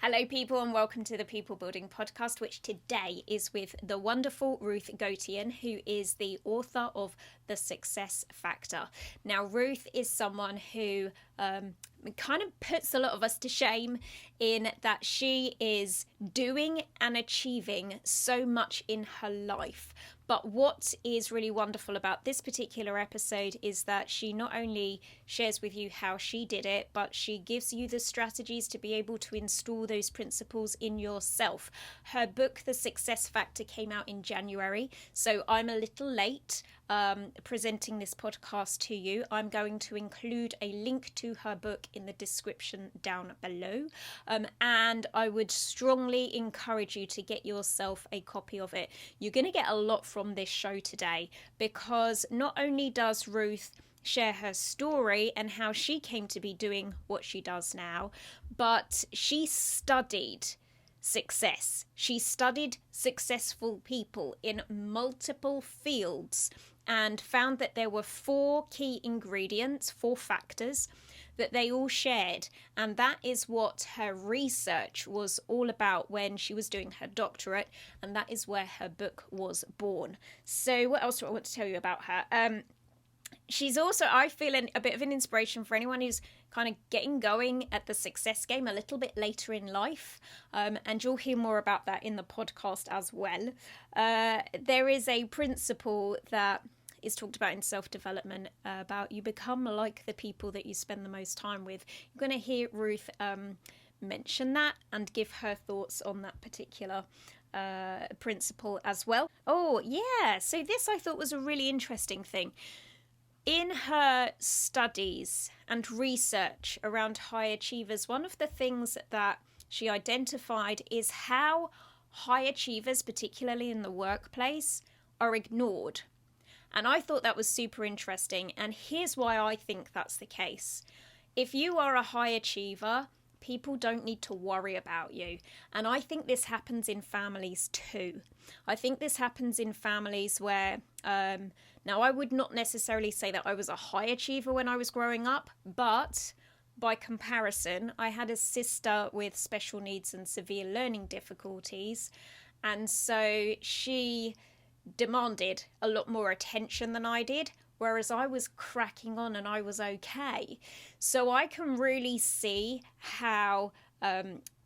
Hello people and welcome to the People Building Podcast, which today is with the wonderful Ruth Gotian, who is the author of The Success Factor. Now Ruth is someone who kind of puts a lot of us to shame in that she is doing and achieving so much in her life. But what is really wonderful about this particular episode is that she not only shares with you how she did it, but she gives you the strategies to be able to install those principles in yourself. Her book, The Success Factor, came out in January, so I'm a little late presenting this podcast to you. I'm going to include a link to her book in the description down below, and I would strongly encourage you to get yourself a copy of it. You're going to get a lot from this show today, because not only does Ruth share her story and how she came to be doing what she does now, but she studied success. She studied successful people in multiple fields and found that there were 4 key ingredients, 4 factors that they all shared, and that is what her research was all about when she was doing her doctorate, and that is where her book was born. So what else do I want to tell you about her? She's also, I feel, a bit of an inspiration for anyone who's kind of getting going at the success game a little bit later in life, and you'll hear more about that in the podcast as well. There is a principle that is talked about in self-development about you become like the people that you spend the most time with. You're going to hear Ruth mention that and give her thoughts on that particular principle as well. Oh yeah, so this I thought was a really interesting thing. In her studies and research around high achievers, one of the things that she identified is how high achievers, particularly in the workplace, are ignored. And I thought that was super interesting, and here's why I think that's the case. If you are a high achiever, people don't need to worry about you. And I think this happens in families too. I think this happens in families where, now I would not necessarily say that I was a high achiever when I was growing up, but by comparison, I had a sister with special needs and severe learning difficulties. And so she demanded a lot more attention than I did, whereas I was cracking on and I was okay. So I can really see how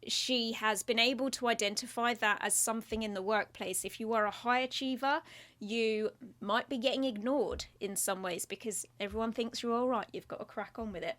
she has been able to identify that as something in the workplace. If you are a high achiever, you might be getting ignored in some ways because everyone thinks you're all right. You've got to crack on with it.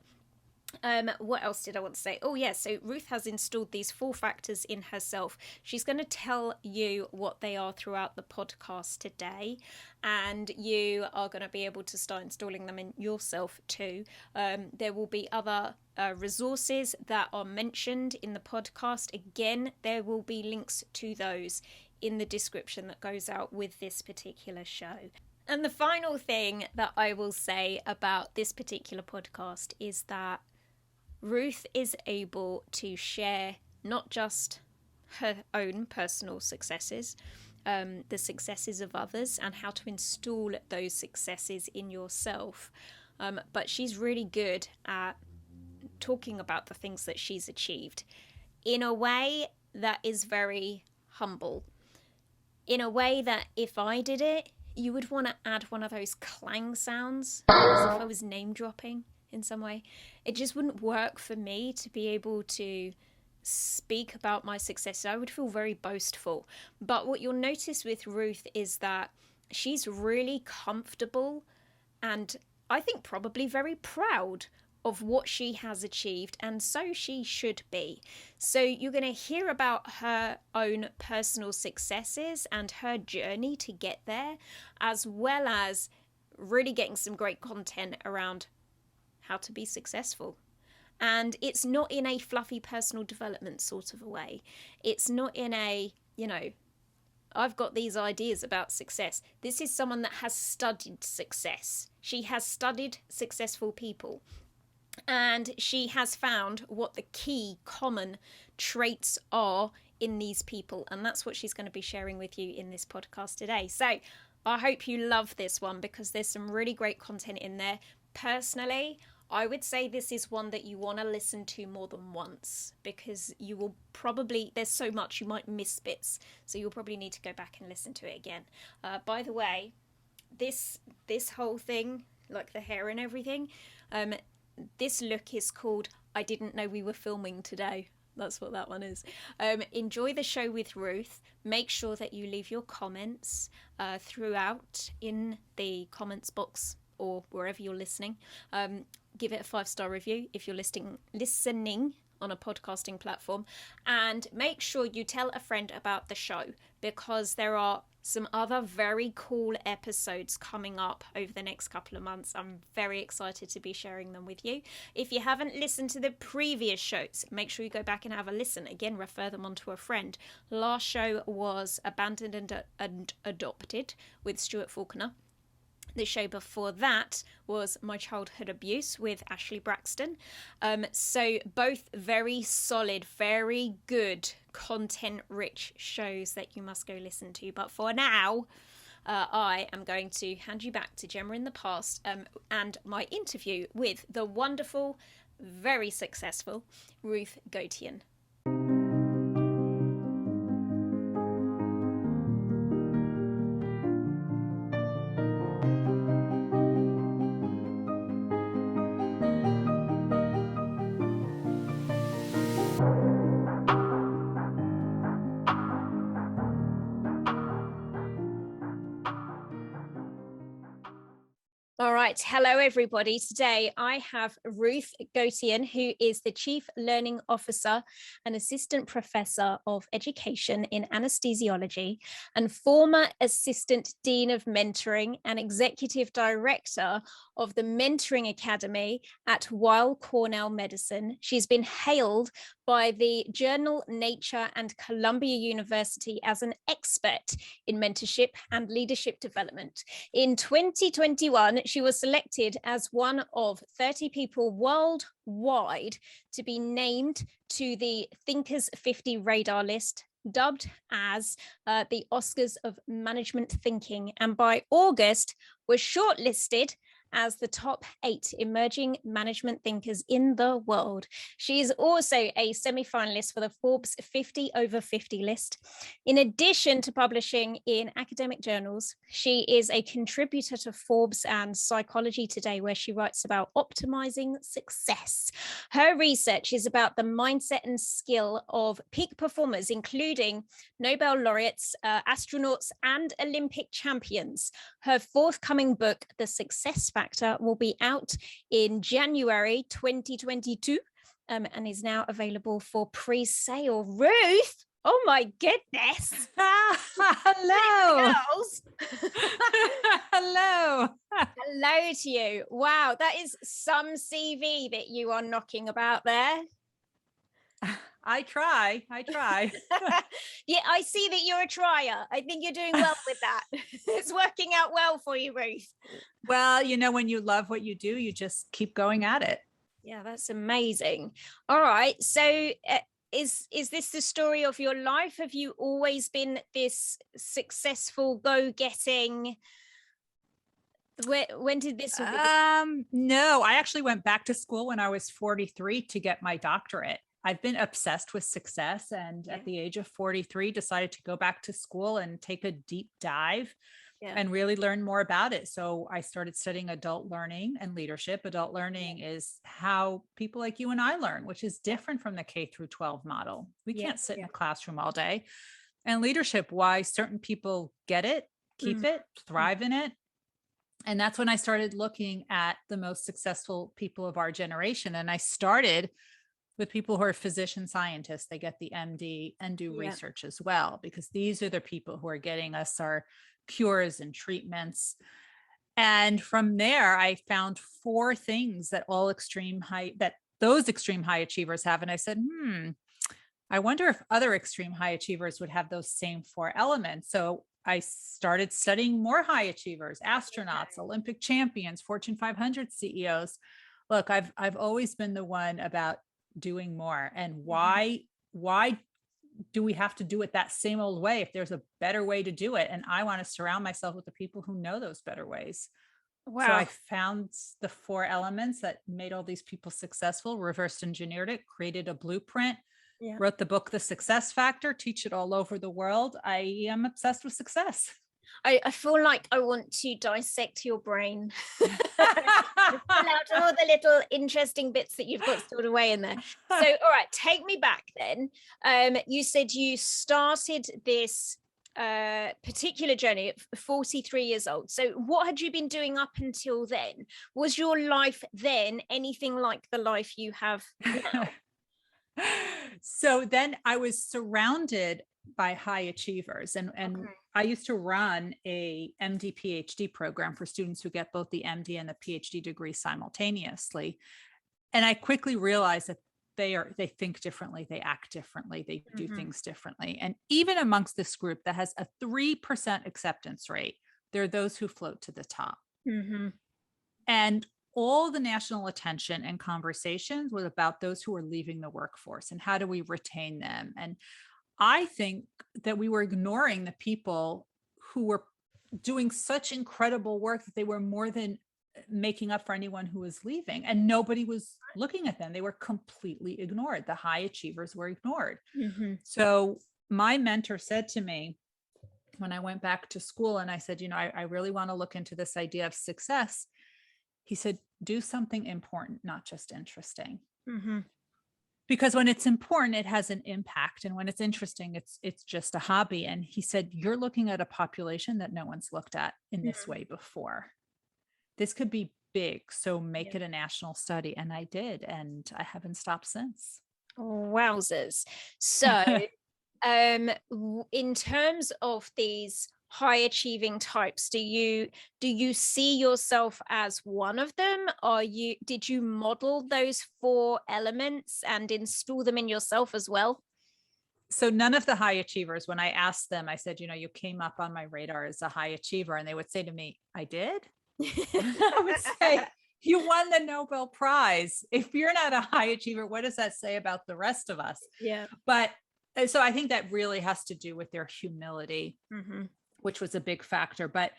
What else did I want to say? Oh yeah, so Ruth has installed these 4 factors in herself. She's going to tell you what they are throughout the podcast today, and you are going to be able to start installing them in yourself too. There will be other resources that are mentioned in the podcast. Again, there will be links to those in the description that goes out with this particular show. And the final thing that I will say about this particular podcast is that Ruth is able to share not just her own personal successes, the successes of others, and how to install those successes in yourself, but she's really good at talking about the things that she's achieved in a way that is very humble, in a way that if I did it, you would want to add one of those clang sounds, as if I was name dropping in some way. It just wouldn't work for me to be able to speak about my success. I would feel very boastful. But what you'll notice with Ruth is that she's really comfortable and I think probably very proud of what she has achieved, and so she should be. So you're going to hear about her own personal successes and her journey to get there, as well as really getting some great content around how to be successful. And it's not in a fluffy personal development sort of a way. It's not in a, I've got these ideas about success. This is someone that has studied success. She has studied successful people. And she has found what the key common traits are in these people. And that's what she's going to be sharing with you in this podcast today. So I hope you love this one because there's some really great content in there. Personally, I would say this is one that you want to listen to more than once, because you will probably, there's so much you might miss bits, so you'll probably need to go back and listen to it again. By the way, this whole thing, like the hair and everything, this look is called I Didn't Know We Were Filming Today. That's what that one is. Enjoy the show with Ruth. Make sure that you leave your comments throughout in the comments box or wherever you're listening. Give it a 5-star review if you're listening on a podcasting platform. And make sure you tell a friend about the show, because there are some other very cool episodes coming up over the next couple of months. I'm very excited to be sharing them with you. If you haven't listened to the previous shows, make sure you go back and have a listen. Again, refer them on to a friend. Last show was Abandoned and Adopted with Stuart Faulkner. The show before that was My Childhood Abuse with Ashley Braxton. So both very solid, very good, content-rich shows that you must go listen to. But for now, I am going to hand you back to Gemma in the Past and my interview with the wonderful, very successful Ruth Gotian. All right. Hello, everybody. Today I have Ruth Gotian, who is the Chief Learning Officer and Assistant Professor of Education in Anesthesiology and former Assistant Dean of Mentoring and Executive Director of the Mentoring Academy at Weill Cornell Medicine. She's been hailed by the journal Nature and Columbia University as an expert in mentorship and leadership development. In 2021, she was selected as one of 30 people worldwide to be named to the Thinkers 50 radar list, dubbed as the Oscars of Management Thinking, and by August was shortlisted as the top 8 emerging management thinkers in the world. She is also a semi-finalist for the Forbes 50 over 50 list. In addition to publishing in academic journals, she is a contributor to Forbes and Psychology Today, where she writes about optimizing success. Her research is about the mindset and skill of peak performers, including Nobel laureates, astronauts, and Olympic champions. Her forthcoming book, The Success Factor, will be out in January 2022 and is now available for pre-sale. Ruth, oh my goodness. Hello. Girls. Hello. Hello to you. Wow, that is some CV that you are knocking about there. I try. Yeah, I see that you're a trier. I think you're doing well with that. It's working out well for you, Ruth. Well, when you love what you do, you just keep going at it. Yeah, that's amazing. All right. So is this the story of your life? Have you always been this successful, go-getting? When did this all begin? No, I actually went back to school when I was 43 to get my doctorate. I've been obsessed with success, and at the age of 43 decided to go back to school and take a deep dive and really learn more about it. So I started studying adult learning and leadership. Adult learning is how people like you and I learn, which is different from the K through 12 model. We can't sit in a classroom all day. And leadership, why certain people get it, keep it, thrive in it. And that's when I started looking at the most successful people of our generation. And I started with people who are physician scientists. They get the MD and do research as well, because these are the people who are getting us our cures and treatments. And from there, I found 4 things that those extreme high achievers have. And I said, I wonder if other extreme high achievers would have those same 4 elements. So I started studying more high achievers, astronauts, Olympic champions, Fortune 500 CEOs. Look, I've always been the one about doing more. And why do we have to do it that same old way if there's a better way to do it? And I want to surround myself with the people who know those better ways. So I Wow. found the 4 elements that made all these people successful, reverse engineered it, created a blueprint, Yeah. wrote the book, The Success Factor, teach it all over the world. I am obsessed with success. I feel like I want to dissect your brain. Pull out all the little interesting bits that you've got stored away in there. So, all right, take me back then. You said you started this particular journey at 43 years old. So, what had you been doing up until then? Was your life then anything like the life you have now? So then I was surrounded by high achievers, and Okay. I used to run a MD PhD program for students who get both the MD and the PhD degree simultaneously. And I quickly realized that they think differently, they act differently, they do Mm-hmm. things differently. And even amongst this group that has a 3% acceptance rate, there are those who float to the top. Mm-hmm. And all the national attention and conversations was about those who are leaving the workforce and how do we retain them. And I think that we were ignoring the people who were doing such incredible work that they were more than making up for anyone who was leaving, and nobody was looking at them. They were completely ignored. The high achievers were ignored. Mm-hmm. So my mentor said to me when I went back to school and I said, I really want to look into this idea of success. He said, do something important, not just interesting. Mm-hmm. Because when it's important, it has an impact. And when it's interesting, it's just a hobby. And he said, you're looking at a population that no one's looked at in this way before. This could be big. So make Yeah. it a national study. And I did. And I haven't stopped since. Wowzers. So, in terms of these high achieving types, do you see yourself as one of them? Did you model those 4 elements and install them in yourself as well? So none of the high achievers, when I asked them, I said, you came up on my radar as a high achiever. And they would say to me, I did. I would say, you won the Nobel Prize. If you're not a high achiever, what does that say about the rest of us? Yeah. But so I think that really has to do with their humility, Mm-hmm. which was a big factor. But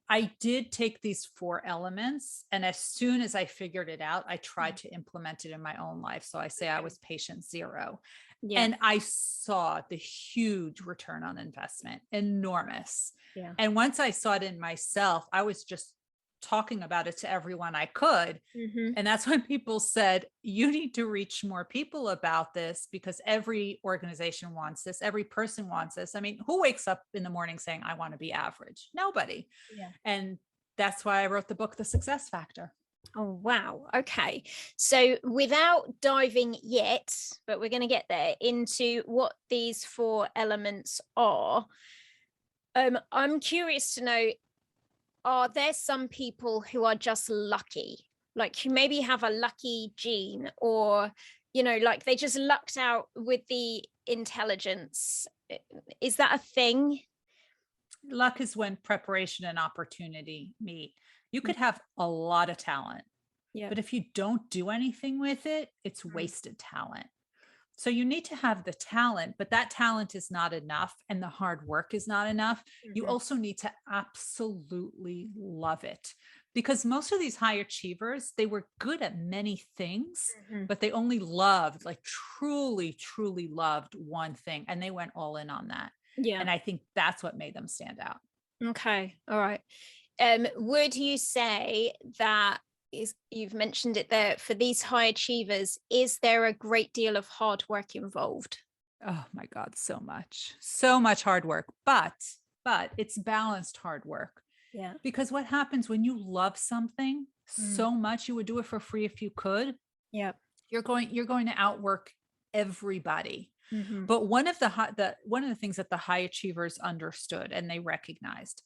I did take these 4 elements, and as soon as I figured it out, I tried to implement it in my own life. So I say I was patient 0. Yeah. And I saw the huge return on investment, enormous. Yeah. And once I saw it in myself, I was just talking about it to everyone I could. Mm-hmm. And that's when people said, you need to reach more people about this, because every organization wants this. Every person wants this. I mean, who wakes up in the morning saying, I want to be average? Nobody. Yeah. And that's why I wrote the book, The Success Factor. Oh, wow. Okay. So without diving yet, but we're going to get there into what these 4 elements are, I'm curious to know, are there some people who are just lucky, like who maybe have a lucky gene, or, like they just lucked out with the intelligence? Is that a thing? Luck is when preparation and opportunity meet. You could have a lot of talent, Yeah. but if you don't do anything with it, it's wasted talent. So you need to have the talent, but that talent is not enough, and the hard work is not enough. You also need to absolutely love it, because most of these high achievers, they were good at many things, but they only loved, like truly, truly loved one thing, and they went all in on that. Yeah. And I think that's what made them stand out. Okay. All right. Would you say that you've mentioned it there, for these high achievers, is there a great deal of hard work involved? Oh my God, so much hard work, but it's balanced hard work. Yeah. Because what happens when you love something so much, you would do it for free if you could. Yeah. You're going to outwork everybody. Mm-hmm. But one of the things that the high achievers understood and they recognized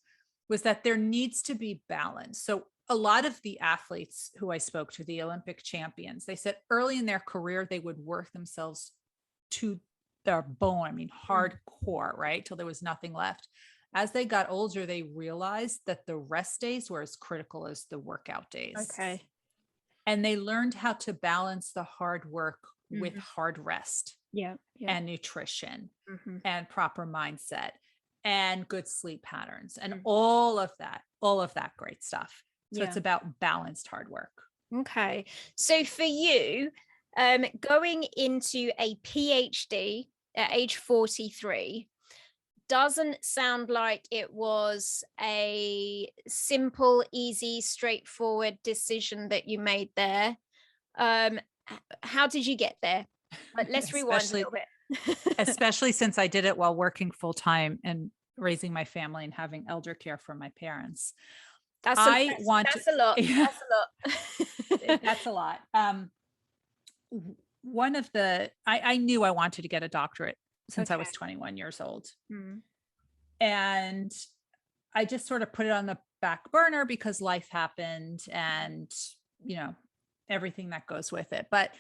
was that there needs to be balance. So a lot of the athletes who I spoke to, the Olympic champions, they said early in their career, they would work themselves to their bone. I mean, hardcore, right? Till there was nothing left. As they got older, they realized that the rest days were as critical as the workout days. Okay. And they learned how to balance the hard work with hard rest. Yeah. And nutrition and proper mindset and good sleep patterns and all of that great stuff. So it's about balanced hard work. Okay. So for you, going into a PhD at age 43 doesn't sound like it was a simple, easy, straightforward decision that you made there. How did you get there? Let's rewind a little bit. Especially since I did it while working full time and raising my family and having elder care for my parents. That's a lot. That's a lot. That's a lot. I knew I wanted to get a doctorate since I was 21 years old. And I just sort of put it on the back burner because life happened and, everything that goes with it. But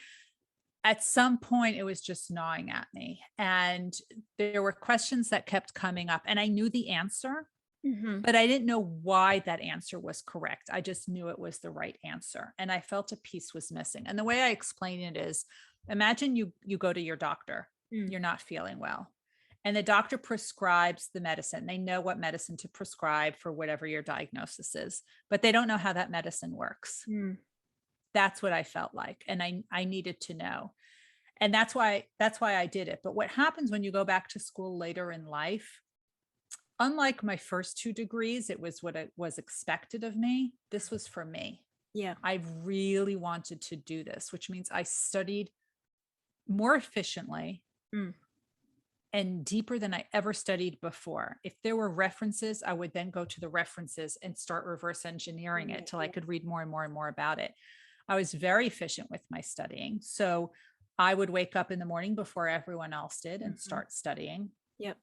at some point it was just gnawing at me, and there were questions that kept coming up, and I knew the answer, but I didn't know why that answer was correct. I just knew it was the right answer. And I felt a piece was missing. And the way I explain it is, imagine you go to your doctor, you're not feeling well, and the doctor prescribes the medicine. They know what medicine to prescribe for whatever your diagnosis is, but they don't know how that medicine works. That's what I felt like. And I needed to know. And that's why I did it. But what happens when you go back to school later in life, unlike my first 2 degrees, it was what it was expected of me. This was for me. Yeah. I really wanted to do this, which means I studied more efficiently and deeper than I ever studied before. If there were references, I would then go to the references and start reverse engineering it till I could read more and more and more about it. I was very efficient with my studying. So I would wake up in the morning before everyone else did and start studying. Yep.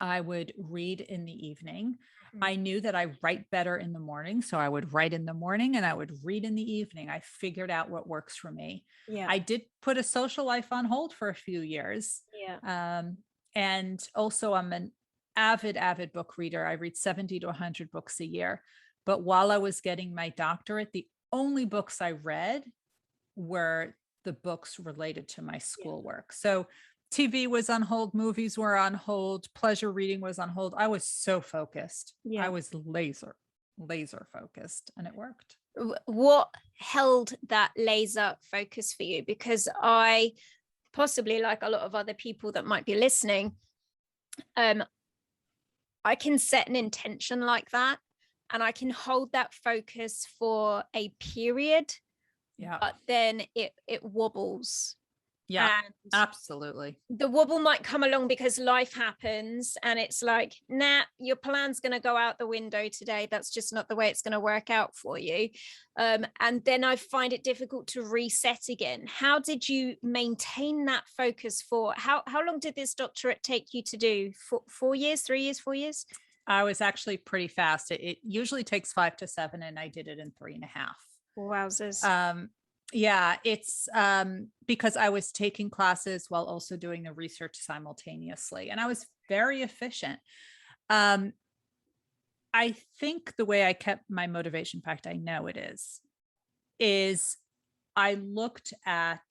I would read in the evening. I knew that I write better in the morning. So I would write in the morning and I would read in the evening. I figured out what works for me. Yeah. I did put a social life on hold for a few years. Yeah. And also I'm an avid book reader. I read 70 to 100 books a year. But while I was getting my doctorate, the only books I read were the books related to my schoolwork. So TV was on hold, movies were on hold, pleasure reading was on hold. I was so focused. I was laser focused, and it worked. What held that laser focus for you? Because I, possibly like a lot of other people that might be listening, I can set an intention like that, and I can hold that focus for a period, but then it wobbles. Yeah, and absolutely. The wobble might come along because life happens and it's like, nah, your plan's going to go out the window today. That's just not the way it's going to work out for you. And then I find it difficult to reset again. How did you maintain that focus for, how long did this doctorate take you to do? 4 years, 3 years, 4 years? I was actually pretty fast. It usually takes 5 to 7 and I did it in 3.5. Wowzers. Yeah, it's because I was taking classes while also doing the research simultaneously, and I was very efficient. I think the way I kept my motivation, in fact, I know it is I looked at,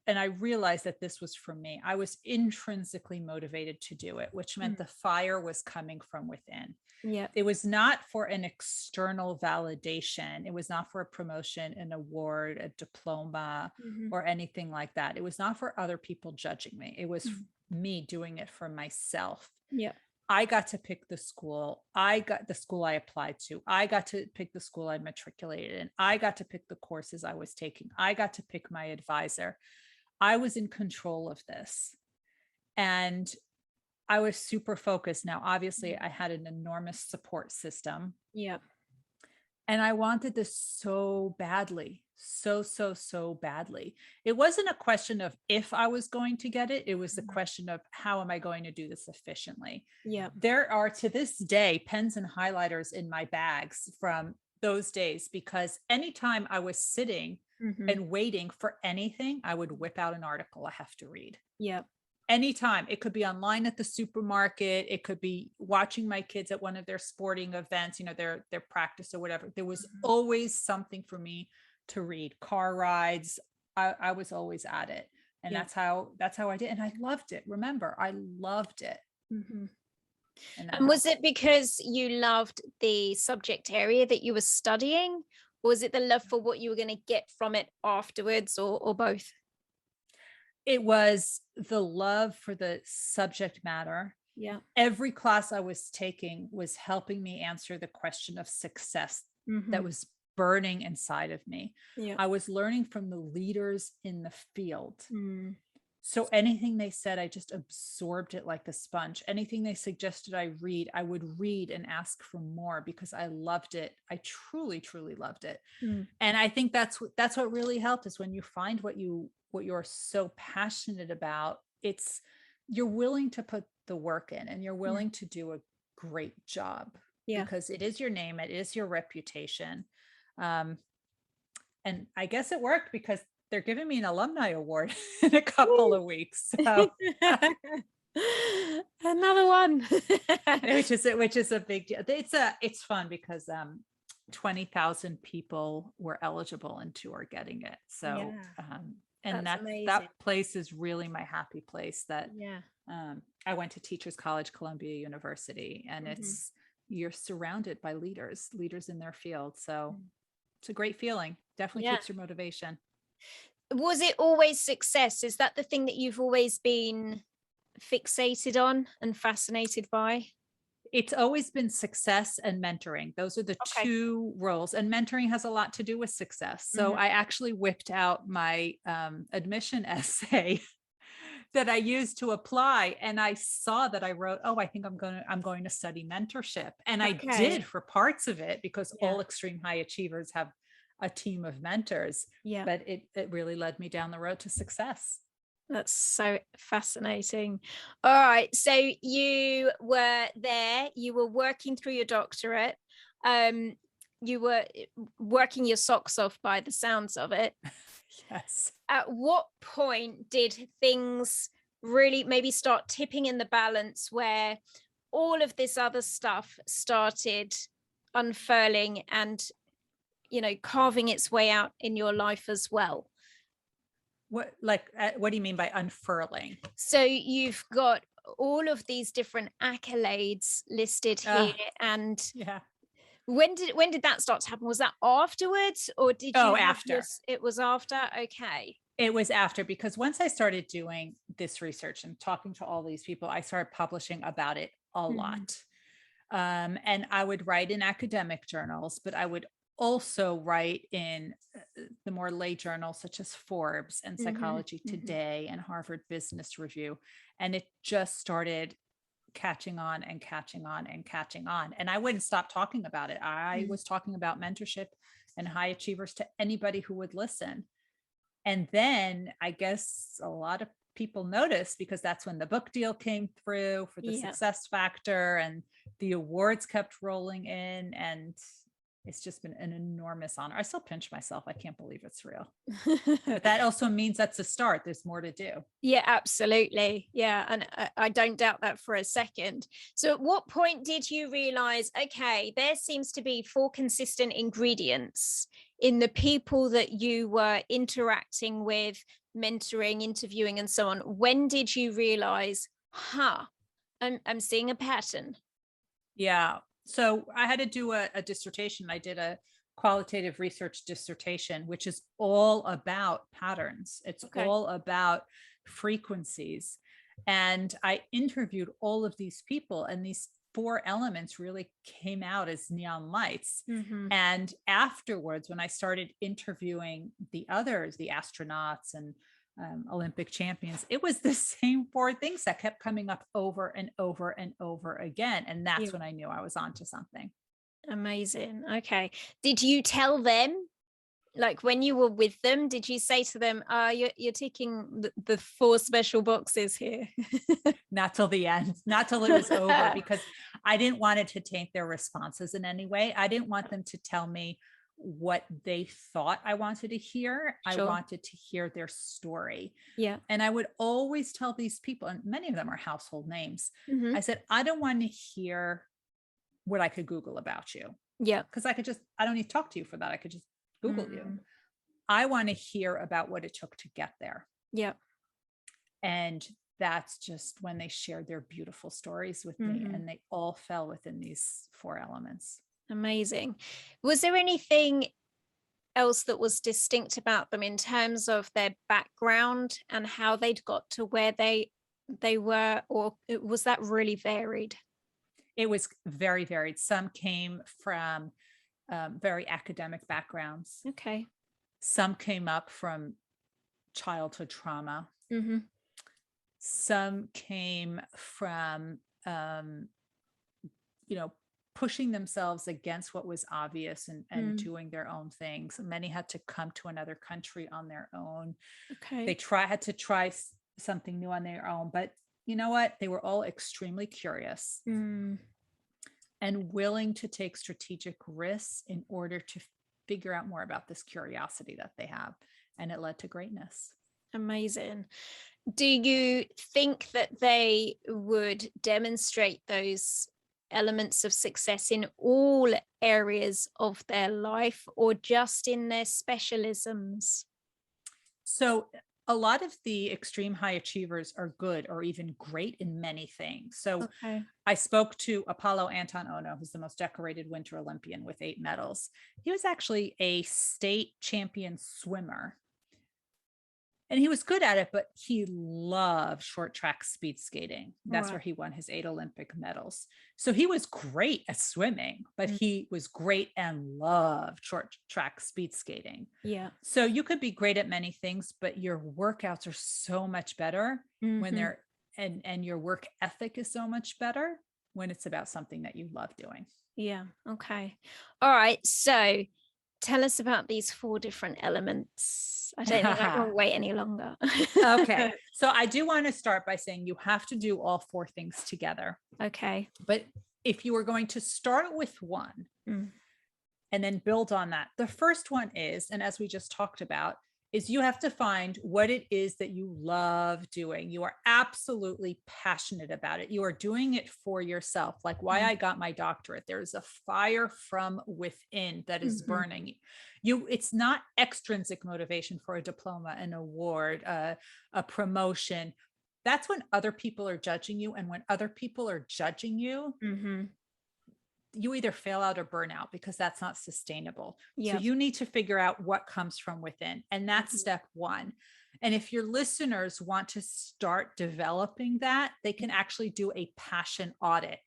and I realized that this was for me. I was intrinsically motivated to do it, which meant the fire was coming from within. Yeah. It was not for an external validation. It was not for a promotion, an award, a diploma, or anything like that. It was not for other people judging me. It was me doing it for myself. Yeah. I got to pick the school. I got the school I applied to. I got to pick the school I matriculated in. I got to pick the courses I was taking. I got to pick my advisor. I was in control of this. And I was super focused. Now, obviously, I had an enormous support system. Yeah. And I wanted this so badly, so badly. It wasn't a question of if I was going to get it. It was the question of how am I going to do this efficiently? Yeah. There are, to this day, pens and highlighters in my bags from those days, because anytime I was sitting and waiting for anything, I would whip out an article I have to read. Yeah. Anytime. It could be online at the supermarket. It could be watching my kids at one of their sporting events, their practice or whatever. There was always something for me to read. Car rides. I was always at it. And that's how I did. And I loved it. Remember, I loved it. And that And was it helps. because you loved the subject area that you were studying, or was it the love for what you were going to get from it afterwards, or both? It was the love for the subject matter. Yeah. Every class I was taking was helping me answer the question of success Mm-hmm. that was burning inside of me. Yeah. I was learning from the leaders in the field. Mm. So anything they said, I just absorbed it like a sponge. Anything they suggested I would read and ask for more because I loved it. I truly, truly loved it. Mm. And I think that's what really helped is when you find what you're so passionate about, it's you're willing to put the work in and you're Mm. willing to do a great job Yeah. because it is your name, it is your reputation. Um, and I guess it worked because they're giving me an alumni award in a couple Woo! of weeks. So Another one. which is a big deal. It's fun because 20,000 people were eligible and two are getting it. So Yeah, and that's that amazing. place is really my happy place that Yeah. I went to Teachers College, Columbia University, and Mhm. you're surrounded by leaders in their field. So it's a great feeling. Definitely Yeah. keeps your motivation. Was it always success? Is that the thing that you've always been fixated on and fascinated by? It's always been success and mentoring. Those are the Okay. two roles. And mentoring has a lot to do with success. So Mhm. I actually whipped out my admission essay that I used to apply. And I saw that I wrote, oh, I think I'm going to study mentorship. And I Okay. did for parts of it because Yeah. all extreme high achievers have a team of mentors. Yeah. But it really led me down the road to success. That's so fascinating. All right. So you were there, you were working through your doctorate. Um, you were working your socks off by the sounds of it. Yes. At what point did things really maybe start tipping in the balance where all of this other stuff started unfurling and, carving its way out in your life as well? What do you mean by unfurling? So you've got all of these different accolades listed here, and Yeah. when did that start to happen? Was that afterwards, or did Oh, you have after. it was after? Okay. It was after because once I started doing this research and talking to all these people, I started publishing about it a Mhm. lot. And I would write in academic journals, but I would also write in the more lay journals such as Forbes and Mhm. Psychology Mhm. Today and Harvard Business Review. And it just started catching on and catching on and catching on. And I wouldn't stop talking about it. I Mm. was talking about mentorship and high achievers to anybody who would listen. And then I guess a lot of people noticed because that's when the book deal came through for the Yeah. success factor and the awards kept rolling in. And it's just been an enormous honor. I still pinch myself. I can't believe it's real. But that also means that's a start. There's more to do. Yeah, absolutely. Yeah. And I don't doubt that for a second. So, at what point did you realize, okay, there seems to be four consistent ingredients in the people that you were interacting with, mentoring, interviewing, and so on? When did you realize, I'm seeing a pattern? Yeah. So I had to do a dissertation. I did a qualitative research dissertation, which is all about patterns. It's Okay. all about frequencies. And I interviewed all of these people, and these four elements really came out as neon lights. Mm-hmm. And afterwards, when I started interviewing the others, the astronauts and Olympic champions, it was the same four things that kept coming up over and over and over again. And that's Yeah. when I knew I was onto something. Amazing. Okay. Did you tell them, like when you were with them, did you say to them, you're ticking the four special boxes here? Not till the end, not till it was over, because I didn't want it to taint their responses in any way. I didn't want them to tell me what they thought I wanted to hear. I Sure. wanted to hear their story. Yeah. And I would always tell these people, and many of them are household names. Hmm. I said, I don't want to hear what I could Google about you. Yeah. Because I don't need to talk to you for that. I could just Google you. Mm. I want to hear about what it took to get there. Yeah. And that's just when they shared their beautiful stories with me, and they all fell within these 4 elements. Amazing. Was there anything else that was distinct about them in terms of their background and how they'd got to where they were, or was that really varied? It was very varied. Some came from very academic backgrounds. Okay. Some came up from childhood trauma. Mm-hmm. Some came from, pushing themselves against what was obvious and doing their own things. Many had to come to another country on their own. Okay. They had to try something new on their own, but you know what? They were all extremely curious and willing to take strategic risks in order to figure out more about this curiosity that they have. And it led to greatness. Amazing. Do you think that they would demonstrate those elements of success in all areas of their life, or just in their specialisms? So a lot of the extreme high achievers are good or even great in many things. So Okay. I spoke to Apollo Anton Ono, who's the most decorated Winter Olympian with 8 medals. He was actually a state champion swimmer. And he was good at it, but he loved short track speed skating. That's where he won his 8 Olympic medals. So he was great at swimming, but he was great and loved short track speed skating. Yeah. So you could be great at many things, but your workouts are so much better when they're, and your work ethic is so much better when it's about something that you love doing. Yeah. Okay. All right. So tell us about these 4 different elements. I don't think I can wait any longer. Okay. So I do want to start by saying you have to do all 4 things together. Okay. But if you were going to start with one and then build on that, the first one is, and as we just talked about, is you have to find what it is that you love doing. You are absolutely passionate about it. You are doing it for yourself. Like why I got my doctorate. There's a fire from within that is burning you. It's not extrinsic motivation for a diploma, an award, a promotion. That's when other people are judging you. And when other people are judging you, you either fail out or burn out, because that's not sustainable. Yeah. So you need to figure out what comes from within. And that's step 1. And if your listeners want to start developing that, they can actually do a passion audit.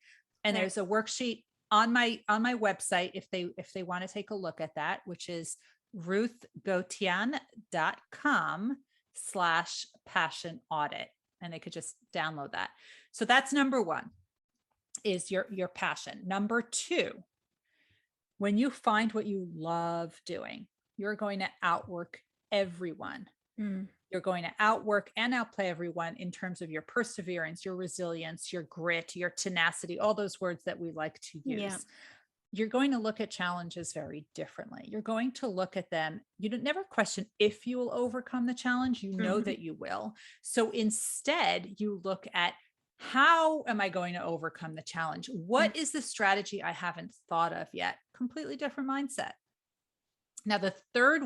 And there's a worksheet on my website if they want to take a look at that, which is ruthgotian.com/passion audit. And they could just download that. So that's number 1. Is your passion. Number 2, when you find what you love doing, you're going to outwork everyone. You're going to outwork and outplay everyone in terms of your perseverance, your resilience, your grit, your tenacity, all those words that we like to use. Yeah. You're going to look at challenges very differently. You're going to look at them. You don't never question if you will overcome the challenge. You know that you will. So instead, you look at, how am I going to overcome the challenge? What is the strategy I haven't thought of yet? Completely different mindset. Now, the third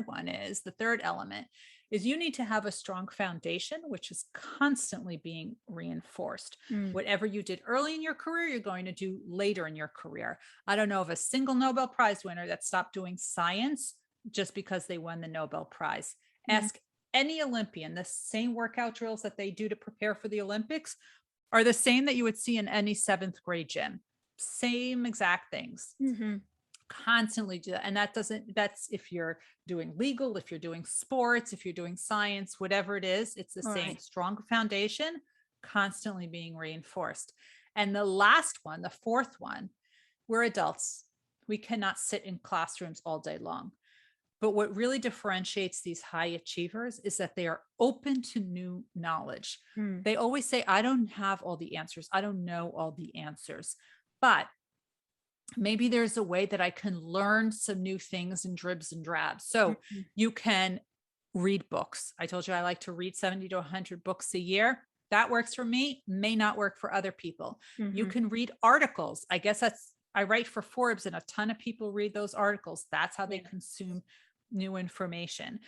element is you need to have a strong foundation, which is constantly being reinforced. Whatever you did early in your career, you're going to do later in your career. I don't know of a single Nobel Prize winner that stopped doing science just because they won the Nobel Prize. Ask any Olympian, the same workout drills that they do to prepare for the Olympics are the same that you would see in any 7th grade gym. Same exact things. Constantly do that. And that's if you're doing legal, if you're doing sports, if you're doing science, whatever it is, it's the same. Strong foundation, constantly being reinforced. And the last one, the 4th one, we're adults. We cannot sit in classrooms all day long. But what really differentiates these high achievers is that they are open to new knowledge. They always say, I don't have all the answers. I don't know all the answers, but maybe there's a way that I can learn some new things in dribs and drabs. So you can read books. I told you I like to read 70 to 100 books a year. That works for me, may not work for other people. You can read articles. I guess I write for Forbes, and a ton of people read those articles. That's how they consume new information.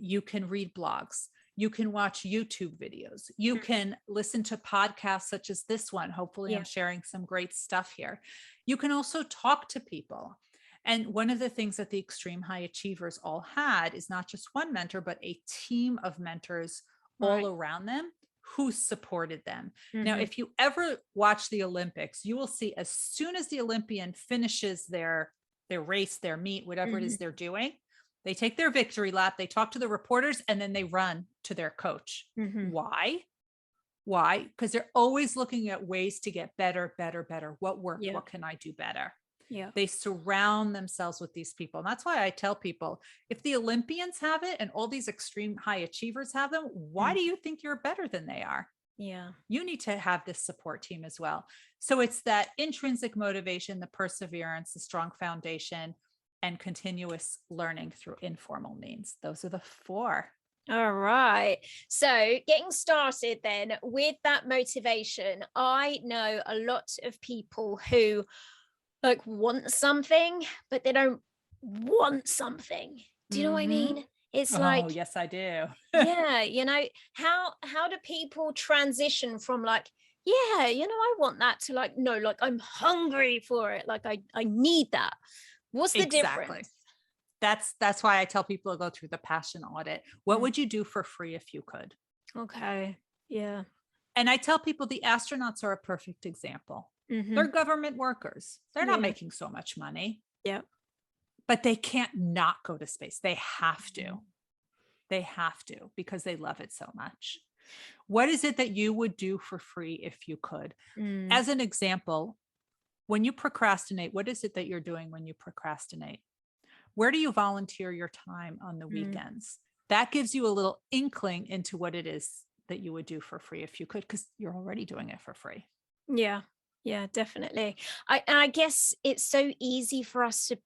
You can read blogs. You can watch YouTube videos. You can listen to podcasts such as this one. Hopefully, I'm sharing some great stuff here. You can also talk to people. And one of the things that the extreme high achievers all had is not just one mentor, but a team of mentors all around them who supported them. Now, if you ever watch the Olympics, you will see as soon as the Olympian finishes their race, their meet, whatever it is they're doing, they take their victory lap, they talk to the reporters, and then they run to their coach. Why? Because they're always looking at ways to get better. What worked? What can I do better? They surround themselves with these people. And that's why I tell people, if the Olympians have it and all these extreme high achievers have them, why do you think you're better than they are? You need to have this support team as well. So it's that intrinsic motivation, the perseverance, the strong foundation, and continuous learning through informal means. Those are the 4. All right. So getting started then with that motivation, I know a lot of people who like want something, but they don't want something. Do you know what I mean? It's like, yes, I do. yeah, you know, how do people transition from like, yeah, you know, I want that to like, no, like I'm hungry for it. Like I need that. What's the difference? That's why I tell people to go through the passion audit. What would you do for free if you could? Okay. Yeah. And I tell people the astronauts are a perfect example. They're government workers. They're not making so much money. Yeah. But they can't not go to space. They have to. They have to because they love it so much. What is it that you would do for free if you could? As an example, when you procrastinate, what is it that you're doing when you procrastinate? Where do you volunteer your time on the weekends? That gives you a little inkling into what it is that you would do for free if you could, because you're already doing it for free. Yeah. Yeah, definitely. I guess it's so easy for us to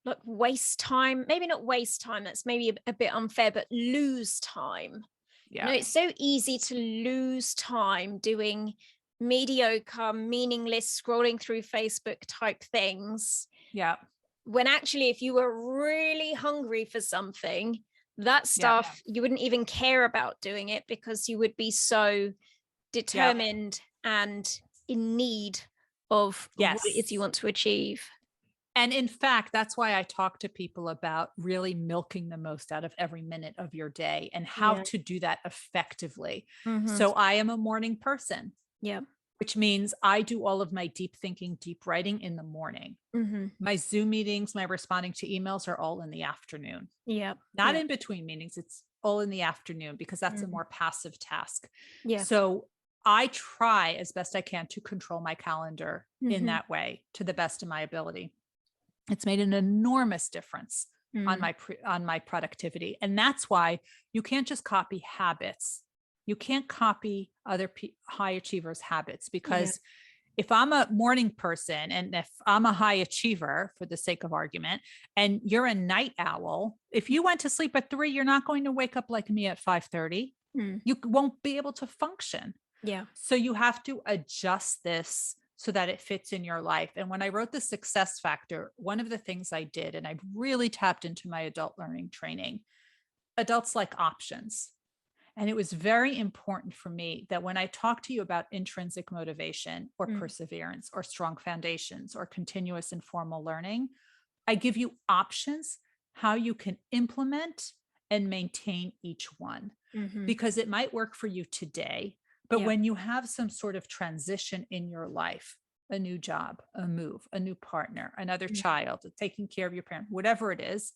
like waste time, maybe not waste time, that's maybe a bit unfair, but lose time. Yeah. You know, it's so easy to lose time doing mediocre, meaningless, scrolling through Facebook type things. Yeah. When actually, if you were really hungry for something, that stuff, you wouldn't even care about doing it because you would be so determined and in need of what it is you want to achieve. And in fact, that's why I talk to people about really milking the most out of every minute of your day and how to do that effectively. So I am a morning person. Yeah. Which means I do all of my deep thinking, deep writing in the morning. My Zoom meetings, my responding to emails are all in the afternoon. Yeah. Not in between meetings. It's all in the afternoon because that's a more passive task. Yeah. So I try as best I can to control my calendar in that way to the best of my ability. It's made an enormous difference on my productivity. And that's why you can't just copy habits. You can't copy other high achievers' habits because if I'm a morning person and if I'm a high achiever for the sake of argument, and you're a night owl, if you went to sleep at 3, you're not going to wake up like me at 5:30. You won't be able to function. Yeah. So you have to adjust this so that it fits in your life. And when I wrote the Success Factor, one of the things I did, and I really tapped into my adult learning training, adults like options. And it was very important for me that when I talk to you about intrinsic motivation or perseverance or strong foundations or continuous informal learning, I give you options how you can implement and maintain each one because it might work for you today. But when you have some sort of transition in your life, a new job, a move, a new partner, another child, taking care of your parent, whatever it is,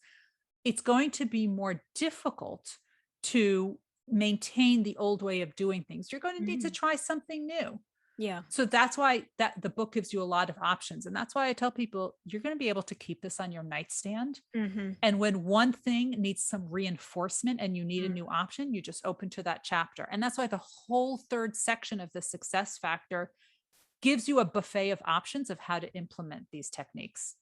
it's going to be more difficult to maintain the old way of doing things. You're going to need to try something new. Yeah. So that's why that the book gives you a lot of options. And that's why I tell people you're going to be able to keep this on your nightstand. And when one thing needs some reinforcement and you need a new option, you just open to that chapter. And that's why the whole 3rd section of the Success Factor gives you a buffet of options of how to implement these techniques.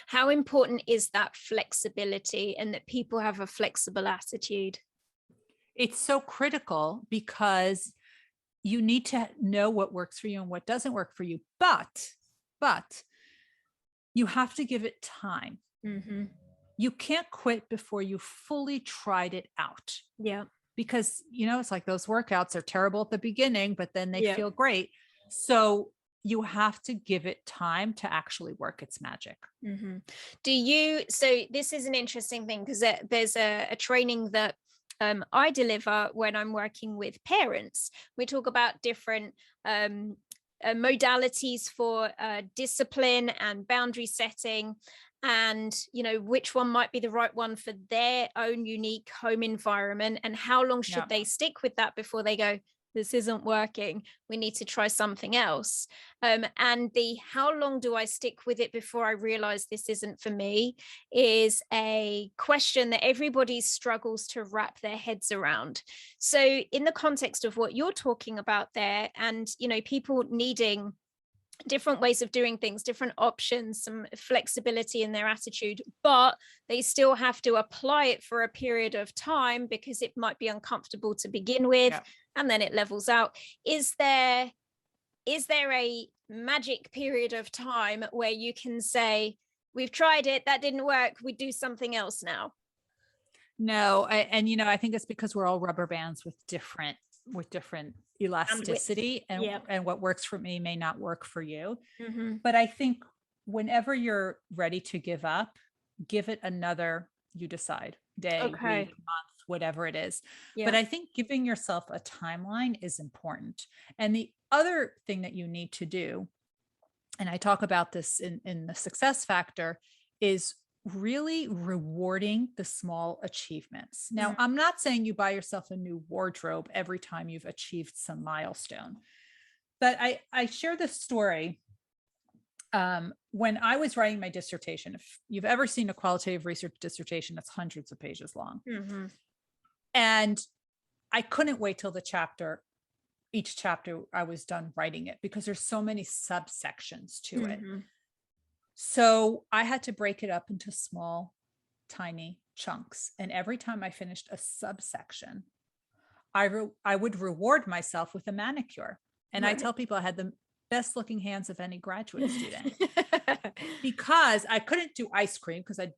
How important is that flexibility and that people have a flexible attitude? It's so critical because you need to know what works for you and what doesn't work for you. But you have to give it time. You can't quit before you fully tried it out. Yeah. because, it's like those workouts are terrible at the beginning, but then they Yeah. feel great. So you have to give it time to actually work its magic. Mm-hmm. So this is an interesting thing, because there's a training that I deliver when I'm working with parents. We talk about different modalities for discipline and boundary setting, and which one might be the right one for their own unique home environment, and how long should they stick with that before they go, this isn't working, we need to try something else. And the how long do I stick with it before I realize this isn't for me is a question that everybody struggles to wrap their heads around. So in the context of what you're talking about there, and people needing different ways of doing things, different options, some flexibility in their attitude, but they still have to apply it for a period of time because it might be uncomfortable to begin with, and then it levels out. Is there a magic period of time where you can say, we've tried it, that didn't work, we do something else now? No, I think it's because we're all rubber bands with different elasticity, and what works for me may not work for you. Mm-hmm. But I think whenever you're ready to give up, give it another, you decide, day, week, month, whatever it is. But I think giving yourself a timeline is important. And the other thing that you need to do, and I talk about this in the success factor, is really rewarding the small achievements. Now, I'm not saying you buy yourself a new wardrobe every time you've achieved some milestone, but I share this story. When I was writing my dissertation, if you've ever seen a qualitative research dissertation, it's hundreds of pages long. Mm-hmm. And I couldn't wait till each chapter I was done writing it, because there's so many subsections to it. So I had to break it up into small, tiny chunks. And every time I finished a subsection, I would reward myself with a manicure. And I tell people I had the best looking hands of any graduate student because I couldn't do ice cream because I'd,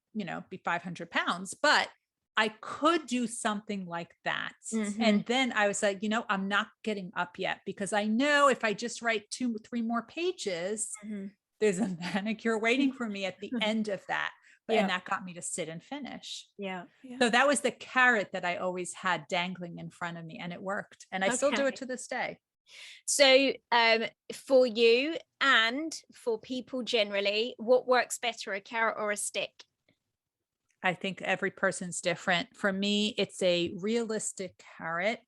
be 500 pounds, but I could do something like that. And then I was like, I'm not getting up yet, because I know if I just write 2-3 more pages, there's a manicure waiting for me at the end of that. And that got me to sit and finish. So that was the carrot that I always had dangling in front of me, and it worked. And I still do it to this day. So for you and for people generally, what works better, a carrot or a stick? I think every person's different. For me, it's a realistic carrot.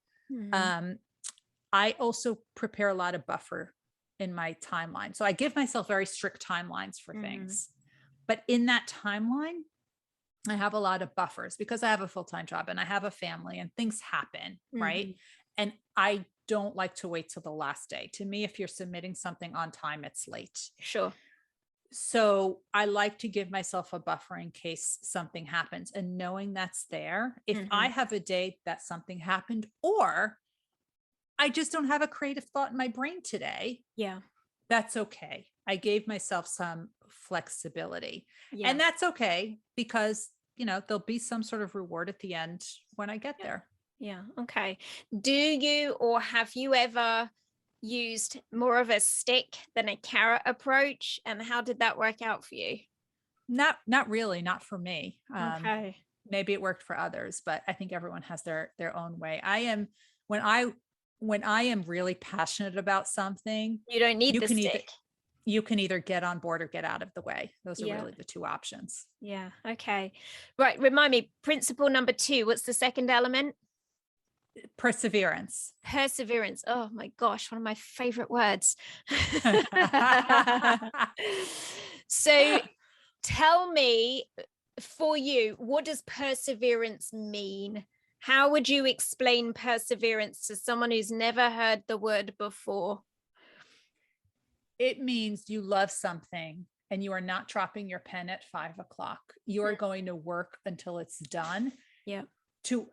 I also prepare a lot of buffer in my timeline. So I give myself very strict timelines for things. But in that timeline, I have a lot of buffers because I have a full-time job and I have a family and things happen, right? And I don't like to wait till the last day. To me, if you're submitting something on time, it's late. Sure. So I like to give myself a buffer in case something happens, and knowing that's there. If I have a day that something happened, or I just don't have a creative thought in my brain today, that's okay. I gave myself some flexibility, and that's okay, because there'll be some sort of reward at the end when I get there. Okay. Do you, or have you ever used more of a stick than a carrot approach, and how did that work out for you? Not really, not for me. Maybe it worked for others, but I think everyone has their own way. When I am really passionate about something, you don't need the stick. You can either get on board or get out of the way. Those are really the two options. Okay. Right. Remind me, principle number 2, what's the second element? Perseverance. Oh my gosh, one of my favorite words. So tell me, for you, what does perseverance mean? How would you explain perseverance to someone who's never heard the word before? It means you love something and you are not dropping your pen at 5 o'clock. You are going to work until it's done.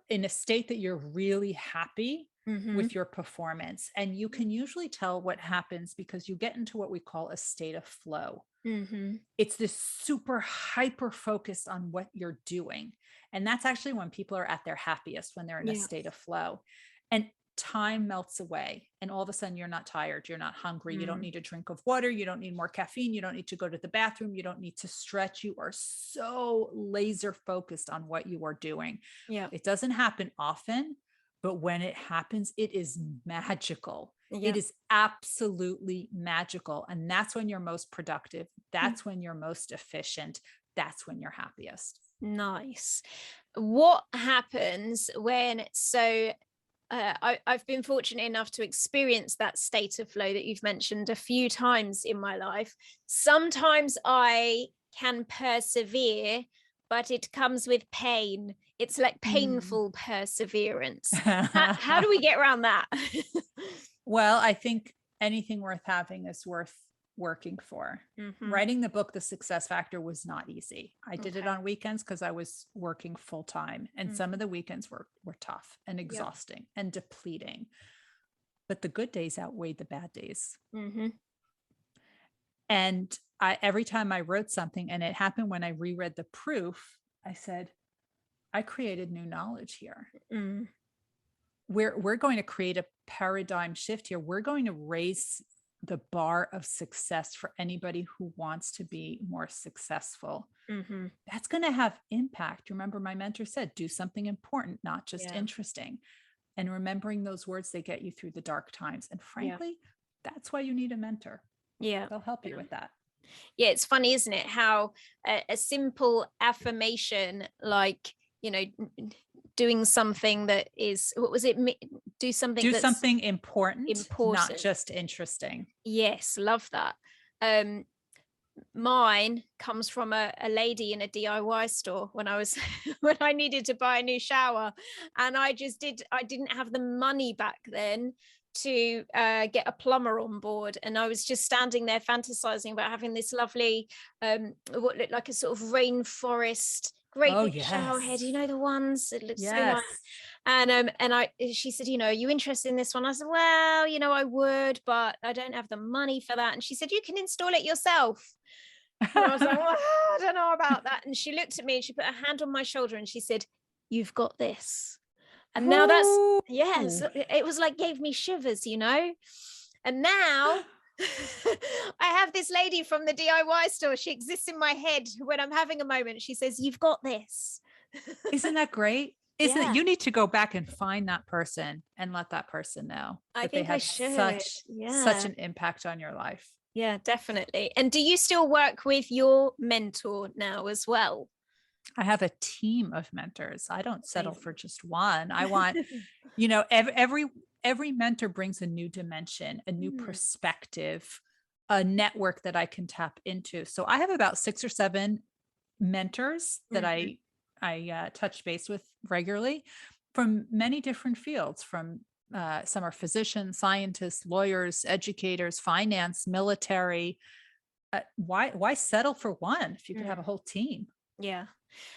In a state that you're really happy with your performance. And you can usually tell what happens because you get into what we call a state of flow. It's this super hyper focused on what you're doing. And that's actually when people are at their happiest, when they're in a Yeah. state of flow. And time melts away. And all of a sudden, you're not tired. You're not hungry. You don't need a drink of water. You don't need more caffeine. You don't need to go to the bathroom. You don't need to stretch. You are so laser focused on what you are doing. Yeah. It doesn't happen often, but when it happens, it is magical. Yeah. It is absolutely magical. And that's when you're most productive. That's when you're most efficient. That's when you're happiest. Nice. What happens when, I've been fortunate enough to experience that state of flow that you've mentioned a few times in my life. Sometimes I can persevere, but it comes with pain. It's like painful perseverance. How do we get around that? Well, I think anything worth having is worth working for. Writing the book, The Success Factor, was not easy. I did it on weekends because I was working full time. And some of the weekends were tough and exhausting and depleting. But the good days outweighed the bad days. And every time I wrote something, and it happened when I reread the proof, I said, I created new knowledge here. We're going to create a paradigm shift here. We're going to raise the bar of success for anybody who wants to be more successful. That's going to have impact. Remember, my mentor said, do something important, not just interesting. And remembering those words, they get you through the dark times. And frankly, that's why you need a mentor. They'll help you with that. Yeah, it's funny, isn't it? How a simple affirmation, like, doing something that is, what was it? Do something important, not just interesting. Yes, love that. Mine comes from a lady in a DIY store when I was when I needed to buy a new shower, and I didn't have the money back then to get a plumber on board, and I was just standing there fantasizing about having this lovely what looked like a sort of rainforest great big shower head, the ones, it looks so nice. And she said, are you interested in this one? I said, well, I would, but I don't have the money for that. And she said, you can install it yourself. And I was like, well, I don't know about that. And she looked at me and she put her hand on my shoulder and she said, you've got this. And now it was like, gave me shivers, and now I have this lady from the DIY store. She exists in my head when I'm having a moment. She says, you've got this. Isn't that great? Isn't it? You need to go back and find that person and let that person know that they have such an impact on your life. Yeah, definitely. And do you still work with your mentor now as well? I have a team of mentors. I don't settle for just one. I want, every mentor brings a new dimension, a new perspective, a network that I can tap into. So I have about 6 or 7 mentors that I touch base with regularly from many different fields. From some are physicians, scientists, lawyers, educators, finance, military. Why settle for one if you could have a whole team? Yeah.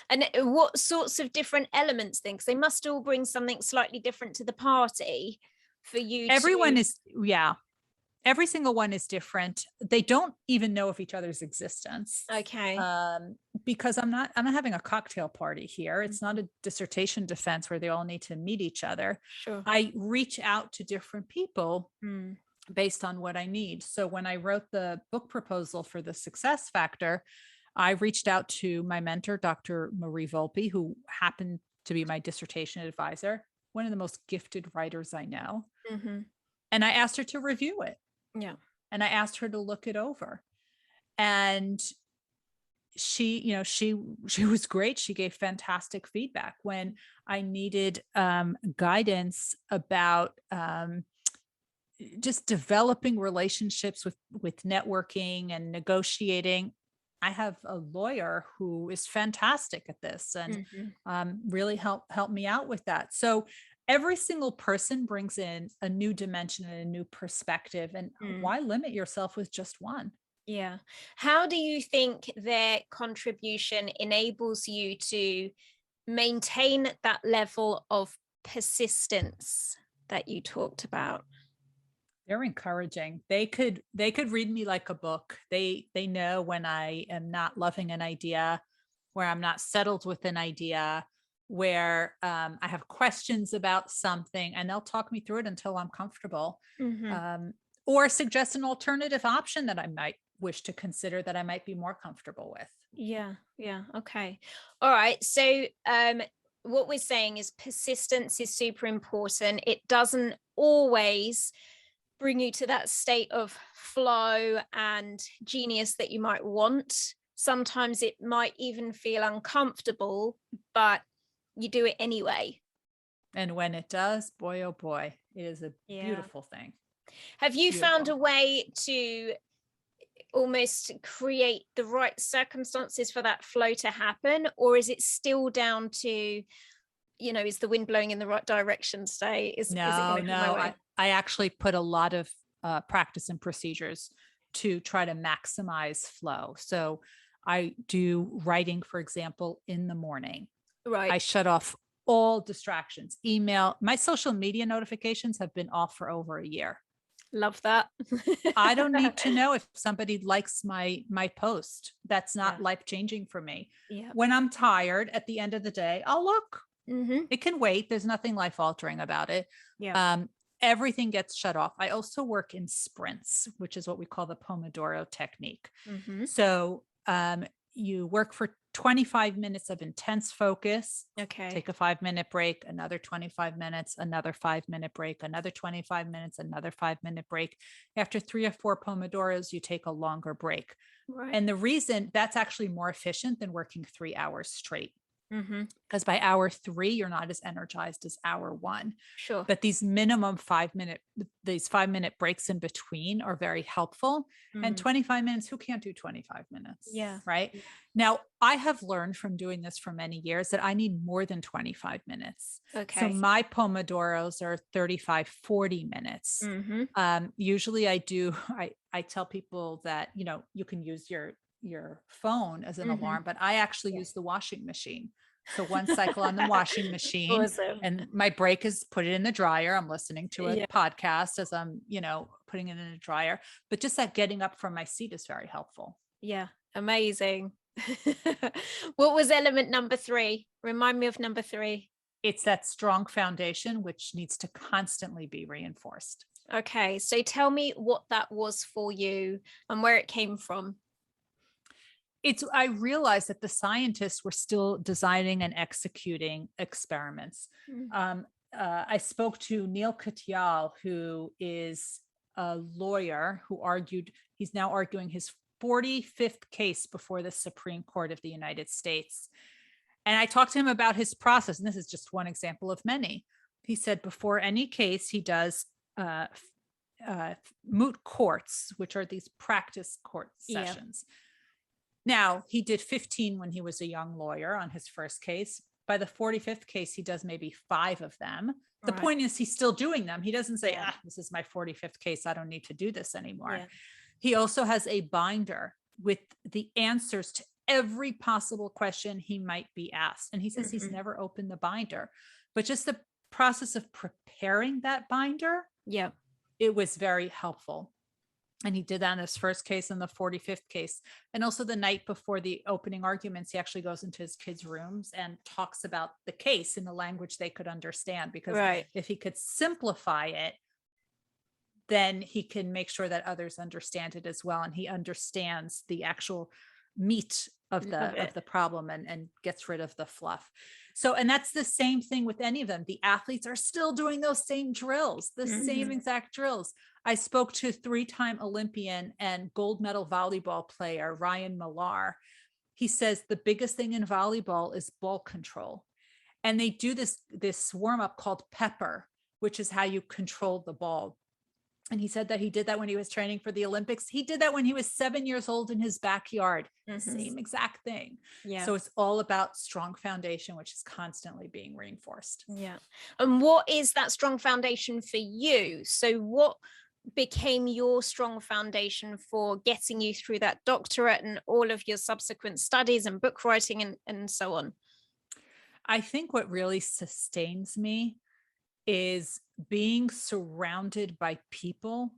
And what sorts of different elements then? Because they must all bring something slightly different to the party for you. Every single one is different. They don't even know of each other's existence. Okay. Because I'm not having a cocktail party here. It's not a dissertation defense where they all need to meet each other. Sure. I reach out to different people based on what I need. So when I wrote the book proposal for The Success Factor, I reached out to my mentor, Dr. Marie Volpe, who happened to be my dissertation advisor, one of the most gifted writers I know. And I asked her to review it. Yeah. And I asked her to look it over. And she was great. She gave fantastic feedback when I needed guidance about just developing relationships with networking and negotiating. I have a lawyer who is fantastic at this and really help me out with that. So every single person brings in a new dimension and a new perspective. And why limit yourself with just one? Yeah. How do you think their contribution enables you to maintain that level of persistence that you talked about? They're encouraging. They could read me like a book. They know when I am not loving an idea, where I'm not settled with an idea. where I have questions about something and they'll talk me through it until I'm comfortable, or suggest an alternative option that I might wish to consider that I might be more comfortable with. Yeah. Okay. All right. So what we're saying is persistence is super important. It doesn't always bring you to that state of flow and genius that you might want. Sometimes it might even feel uncomfortable, but you do it anyway. And when it does, boy, oh boy, it is a beautiful thing. Have you found a way to almost create the right circumstances for that flow to happen? Or is it still down to, is the wind blowing in the right direction? Say, is it going to come my way? I actually put a lot of practice and procedures to try to maximize flow. So I do writing, for example, in the morning. Right. I shut off all distractions, email, my social media notifications have been off for over a year. Love that. I don't need to know if somebody likes my post. That's not life-changing for me. Yeah. When I'm tired at the end of the day, I'll look. It can wait. There's nothing life-altering about it. Yeah. Everything gets shut off. I also work in sprints, which is what we call the Pomodoro technique. So you work for 25 minutes of intense focus. Okay. Take a 5-minute break, another 25 minutes, another 5-minute break, another 25 minutes, another 5-minute break. After 3 or 4 Pomodoros, you take a longer break. Right. And the reason that's actually more efficient than working 3 hours straight. Because by hour 3, you're not as energized as hour 1. Sure. But these minimum 5-minute breaks in between are very helpful. And 25 minutes, who can't do 25 minutes? Yeah. Right. Yeah. Now, I have learned from doing this for many years that I need more than 25 minutes. Okay. So my Pomodoros are 35, 40 minutes. Usually I tell people that, you can use your phone as an alarm, but I actually use the washing machine. So 1 cycle on the washing machine. Awesome. And my break is put it in the dryer. I'm listening to a podcast as I'm, putting it in the dryer, but just that getting up from my seat is very helpful. Yeah. Amazing. What was element number 3? Remind me of number 3. It's that strong foundation, which needs to constantly be reinforced. Okay. So tell me what that was for you and where it came from. I realized that the scientists were still designing and executing experiments. I spoke to Neil Katyal, who is a lawyer who he's now arguing his 45th case before the Supreme Court of the United States. And I talked to him about his process. And this is just one example of many. He said before any case, he does moot courts, which are these practice court sessions. Now, he did 15 when he was a young lawyer on his first case. By the 45th case, he does maybe 5 of them. The point is he's still doing them. He doesn't say, this is my 45th case. I don't need to do this anymore. He also has a binder with the answers to every possible question he might be asked. And he says he's never opened the binder, but just the process of preparing that binder, it was very helpful. And he did that in his first case and the 45th case. And also the night before the opening arguments, he actually goes into his kids' rooms and talks about the case in the language they could understand. Because if he could simplify it, then he can make sure that others understand it as well. And he understands the actual meat of the problem and gets rid of the fluff. So, and that's the same thing with any of them. The athletes are still doing those same drills, the same exact drills. I spoke to 3-time Olympian and gold medal volleyball player, Ryan Millar. He says the biggest thing in volleyball is ball control. And they do this warm up called pepper, which is how you control the ball. And he said that he did that when he was training for the Olympics. He did that when he was 7 years old in his backyard. Same exact thing. So it's all about strong foundation, which is constantly being reinforced. And what is that strong foundation for you? So what became your strong foundation for getting you through that doctorate and all of your subsequent studies and book writing and so on? I think what really sustains me is being surrounded by people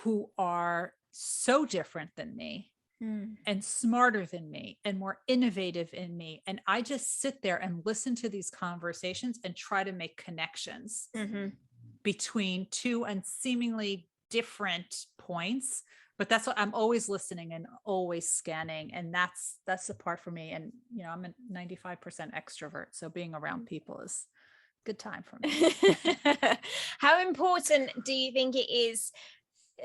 who are so different than me and smarter than me and more innovative in me. And I just sit there and listen to these conversations and try to make connections between two and seemingly different points. But that's what I'm always listening and always scanning. And that's the part for me. And, I'm a 95% extrovert. So being around people is a good time for me. How important do you think it is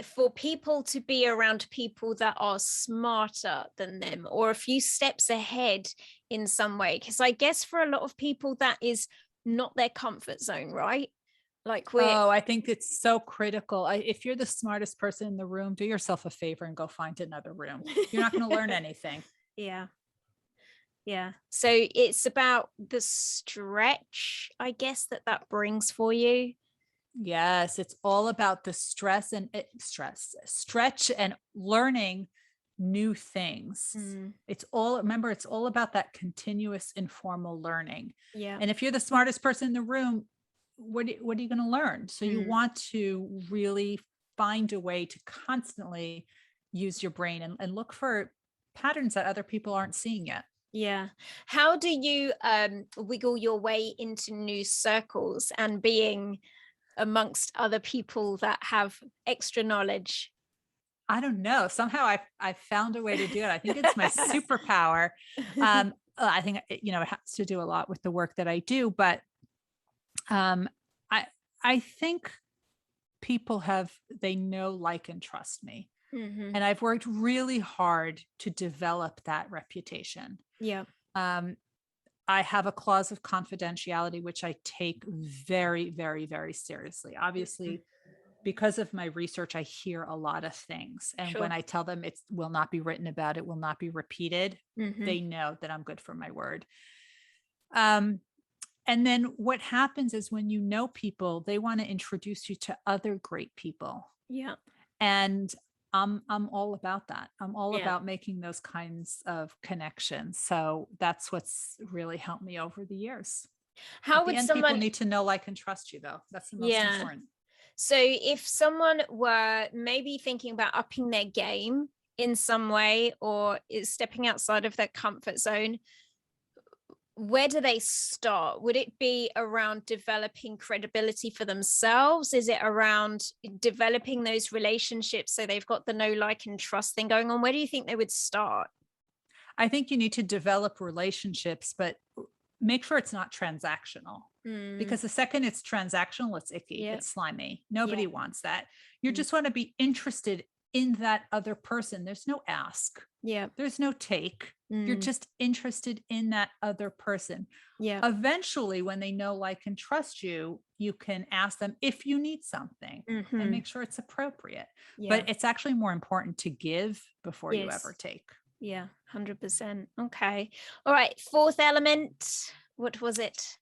for people to be around people that are smarter than them or a few steps ahead in some way? Because I guess for a lot of people, that is not their comfort zone, right? I think it's so critical. If you're the smartest person in the room, do yourself a favor and go find another room. You're not going to learn anything. Yeah. So it's about the stretch, I guess, that brings for you. Yes, it's all about the stretch and learning new things. It's all about that continuous informal learning. Yeah. And if you're the smartest person in the room, what are you going to learn? So you want to really find a way to constantly use your brain and look for patterns that other people aren't seeing yet. Yeah. How do you wiggle your way into new circles and being amongst other people that have extra knowledge? I don't know. Somehow I found a way to do it. I think it's my superpower. I think, it has to do a lot with the work that I do, but I think people they know, like, and trust me. And I've worked really hard to develop that reputation. Yeah. I have a clause of confidentiality, which I take very, very, very seriously. Obviously, because of my research, I hear a lot of things. And when I tell them it will not be written about, it will not be repeated, they know that I'm good for my word. And then what happens is when you know people, they want to introduce you to other great people. Yeah. And I'm all about that. I'm all about making those kinds of connections. So that's what's really helped me over the years. How would someone people need to know, like, and trust you, though? That's the most important. So if someone were maybe thinking about upping their game in some way or is stepping outside of their comfort zone, where do they start? Would it be around developing credibility for themselves? Is it around developing those relationships so they've got the know, like, and trust thing going on? Where do you think they would start? I think you need to develop relationships, but make sure it's not transactional. Because the second it's transactional, it's icky, it's slimy. Nobody wants that. You just want to be interested in that other person. There's no ask. There's no take. You're just interested in that other person. Eventually, when they know, like, and trust you, you can ask them if you need something and make sure it's appropriate. But it's actually more important to give before you ever take. 100%. Okay. All right. Fourth element. What was it?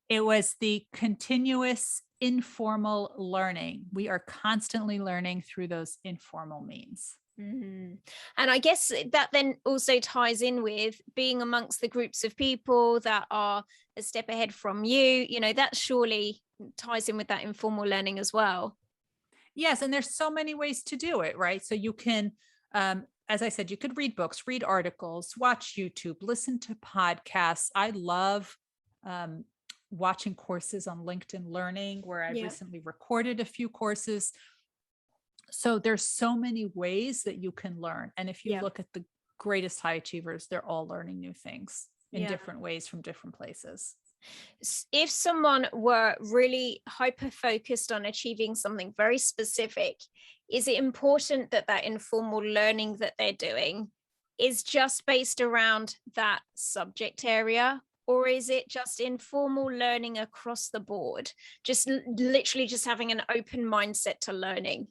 It was the continuous informal learning. We are constantly learning through those informal means. And I guess that then also ties in with being amongst the groups of people that are a step ahead from you. That surely ties in with that informal learning as well. Yes. And there's so many ways to do it, right? So you can, as I said, you could read books, read articles, watch YouTube, listen to podcasts. I love watching courses on LinkedIn Learning, where I've recently recorded a few courses. So there's so many ways that you can learn. And if you look at the greatest high achievers, they're all learning new things in different ways from different places. If someone were really hyper-focused on achieving something very specific, is it important that that informal learning that they're doing is just based around that subject area? Or is it just informal learning across the board? Just literally just having an open mindset to learning?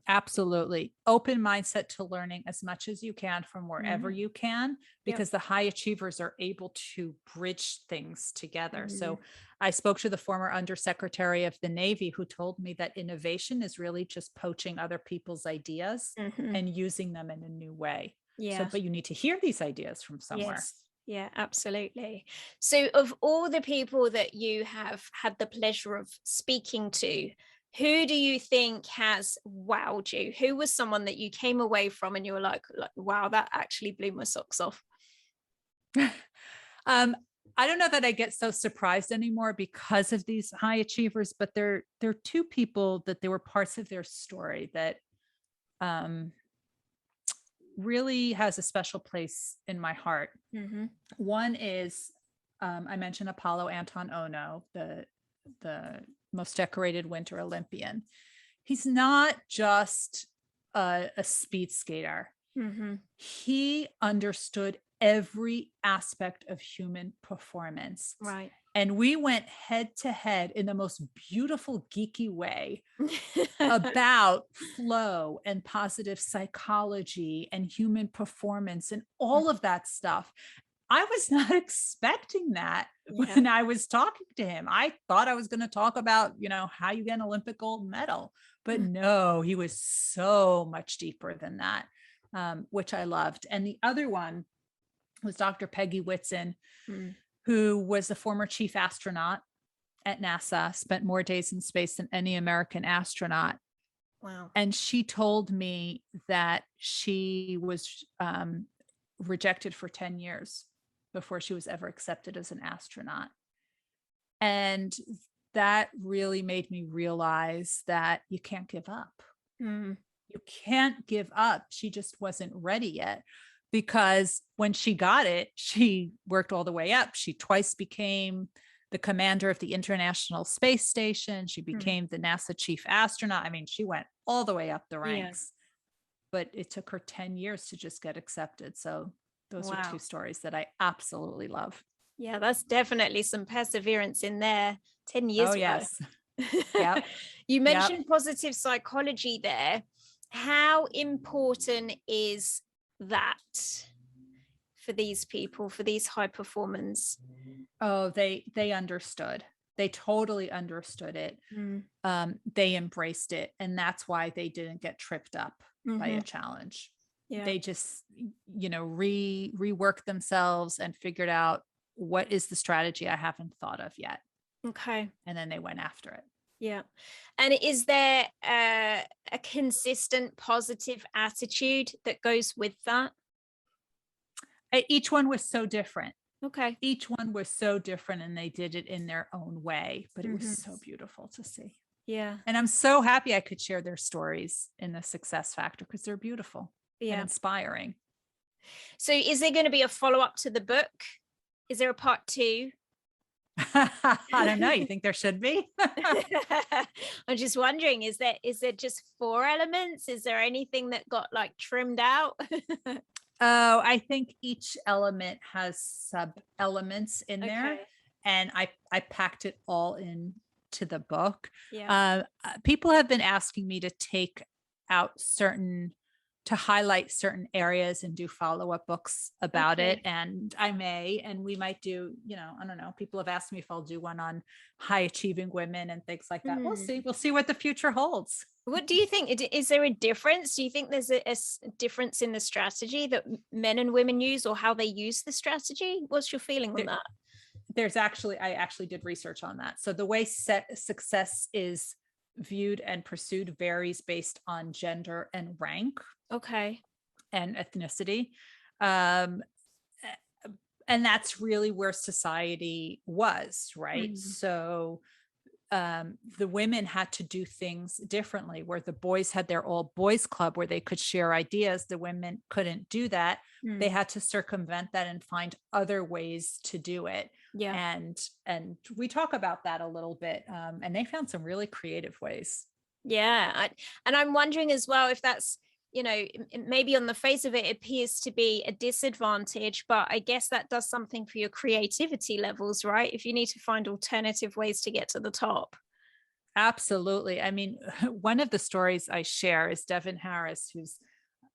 Absolutely. Open mindset to learning as much as you can from wherever you can, because the high achievers are able to bridge things together. So I spoke to the former Undersecretary of the Navy, who told me that innovation is really just poaching other people's ideas and using them in a new way. But you need to hear these ideas from somewhere. Yeah, absolutely. So of all the people that you have had the pleasure of speaking to, Who do you think has wowed you? Who was someone that you came away from and you were like wow, that actually blew my socks off? I don't know that I get so surprised anymore because of these high achievers, but they're two people that they were parts of their story that really has a special place in my heart. Mm-hmm. One is I mentioned Apollo Anton Ono, the most decorated Winter Olympian. He's not just a speed skater. Mm-hmm. He understood every aspect of human performance. Right. And we went head to head in the most beautiful, geeky way about flow and positive psychology and human performance and all of that stuff. I was not expecting that when I was talking to him. I thought I was going to talk about, how you get an Olympic gold medal, but no, he was so much deeper than that, which I loved. And the other one was Dr. Peggy Whitson, who was the former chief astronaut at NASA, spent more days in space than any American astronaut. Wow. And she told me that she was rejected for 10 years before she was ever accepted as an astronaut. And that really made me realize that you can't give up. You can't give up. She just wasn't ready yet, because when she got it, she worked all the way up. She twice became the commander of the International Space Station. She became the NASA chief astronaut. I mean, she went all the way up the ranks, but it took her 10 years to just get accepted. So those are two stories that I absolutely love. Yeah, that's definitely some perseverance in there. 10 years ago. Yes. Yep. You mentioned positive psychology there. How important is that for these people, for these high performers? Oh, they understood. They totally understood it. They embraced it. And that's why they didn't get tripped up by a challenge. They just, reworked themselves and figured out, what is the strategy I haven't thought of yet? Okay. And then they went after it. Yeah. And is there a consistent positive attitude that goes with that? Each one was so different. Okay. Each one was so different, and they did it in their own way, but it was so beautiful to see. Yeah. And I'm so happy I could share their stories in the Success Factor, because they're beautiful and inspiring. So is there going to be a follow-up to the book? Is there a part 2? I don't know. You think there should be? I'm just wondering, is there just 4 elements? Is there anything that got trimmed out? Oh, I think each element has sub elements in there, and I packed it all into the book. People have been asking me to take out to highlight certain areas and do follow-up books about it. And we might do, I don't know. People have asked me if I'll do one on high achieving women and things like that. We'll see what the future holds. What do you think? Is there a difference? Do you think there's a difference in the strategy that men and women use, or how they use the strategy? What's your feeling on that? I actually did research on that. So the way success is viewed and pursued varies based on gender and rank. Okay. And ethnicity. And that's really where society was, right? So the women had to do things differently, where the boys had their all boys club where they could share ideas. The women couldn't do that. They had to circumvent that and find other ways to do it. And we talk about that a little bit. And they found some really creative ways. And I'm wondering as well if that's, maybe on the face of it appears to be a disadvantage, but I guess that does something for your creativity levels, right? If you need to find alternative ways to get to the top. Absolutely. I mean, one of the stories I share is Devin Harris, who's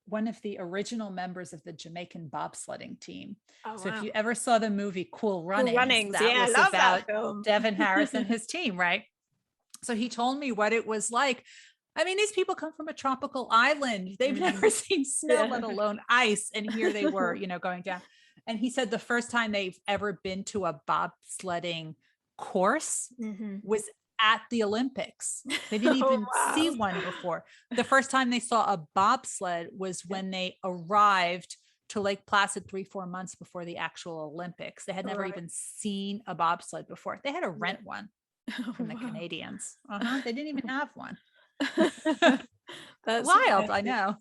one of the original members of the Jamaican bobsledding team. So if you ever saw the movie Cool Runnings, that was about Devin Harris and his team, right? So he told me what it was like. I mean, these people come from a tropical island. They've never seen snow, let alone ice. And here they were, going down. And he said the first time they've ever been to a bobsledding course was at the Olympics. They didn't even Wow. see one before. The first time they saw a bobsled was when they arrived to Lake Placid 3-4 months before the actual Olympics. They had never even seen a bobsled before. They had to rent one from the Canadians. They didn't even have one. That's wild, amazing. I know.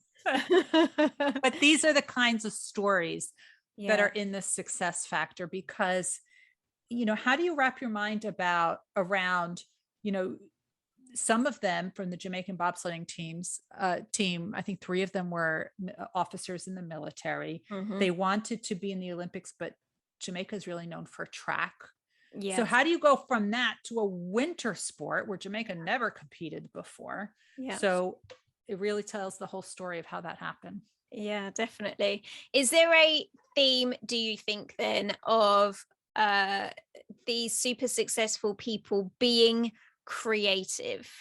But these are the kinds of stories that are in the success factor, because, how do you wrap your mind around, some of them from the Jamaican bobsledding team, I think 3 of them were officers in the military. They wanted to be in the Olympics, but Jamaica is really known for track. Yes. So how do you go from that to a winter sport where Jamaica never competed before? Yeah. So it really tells the whole story of how that happened. Yeah, definitely. Is there a theme, do you think, then, of these super successful people being creative?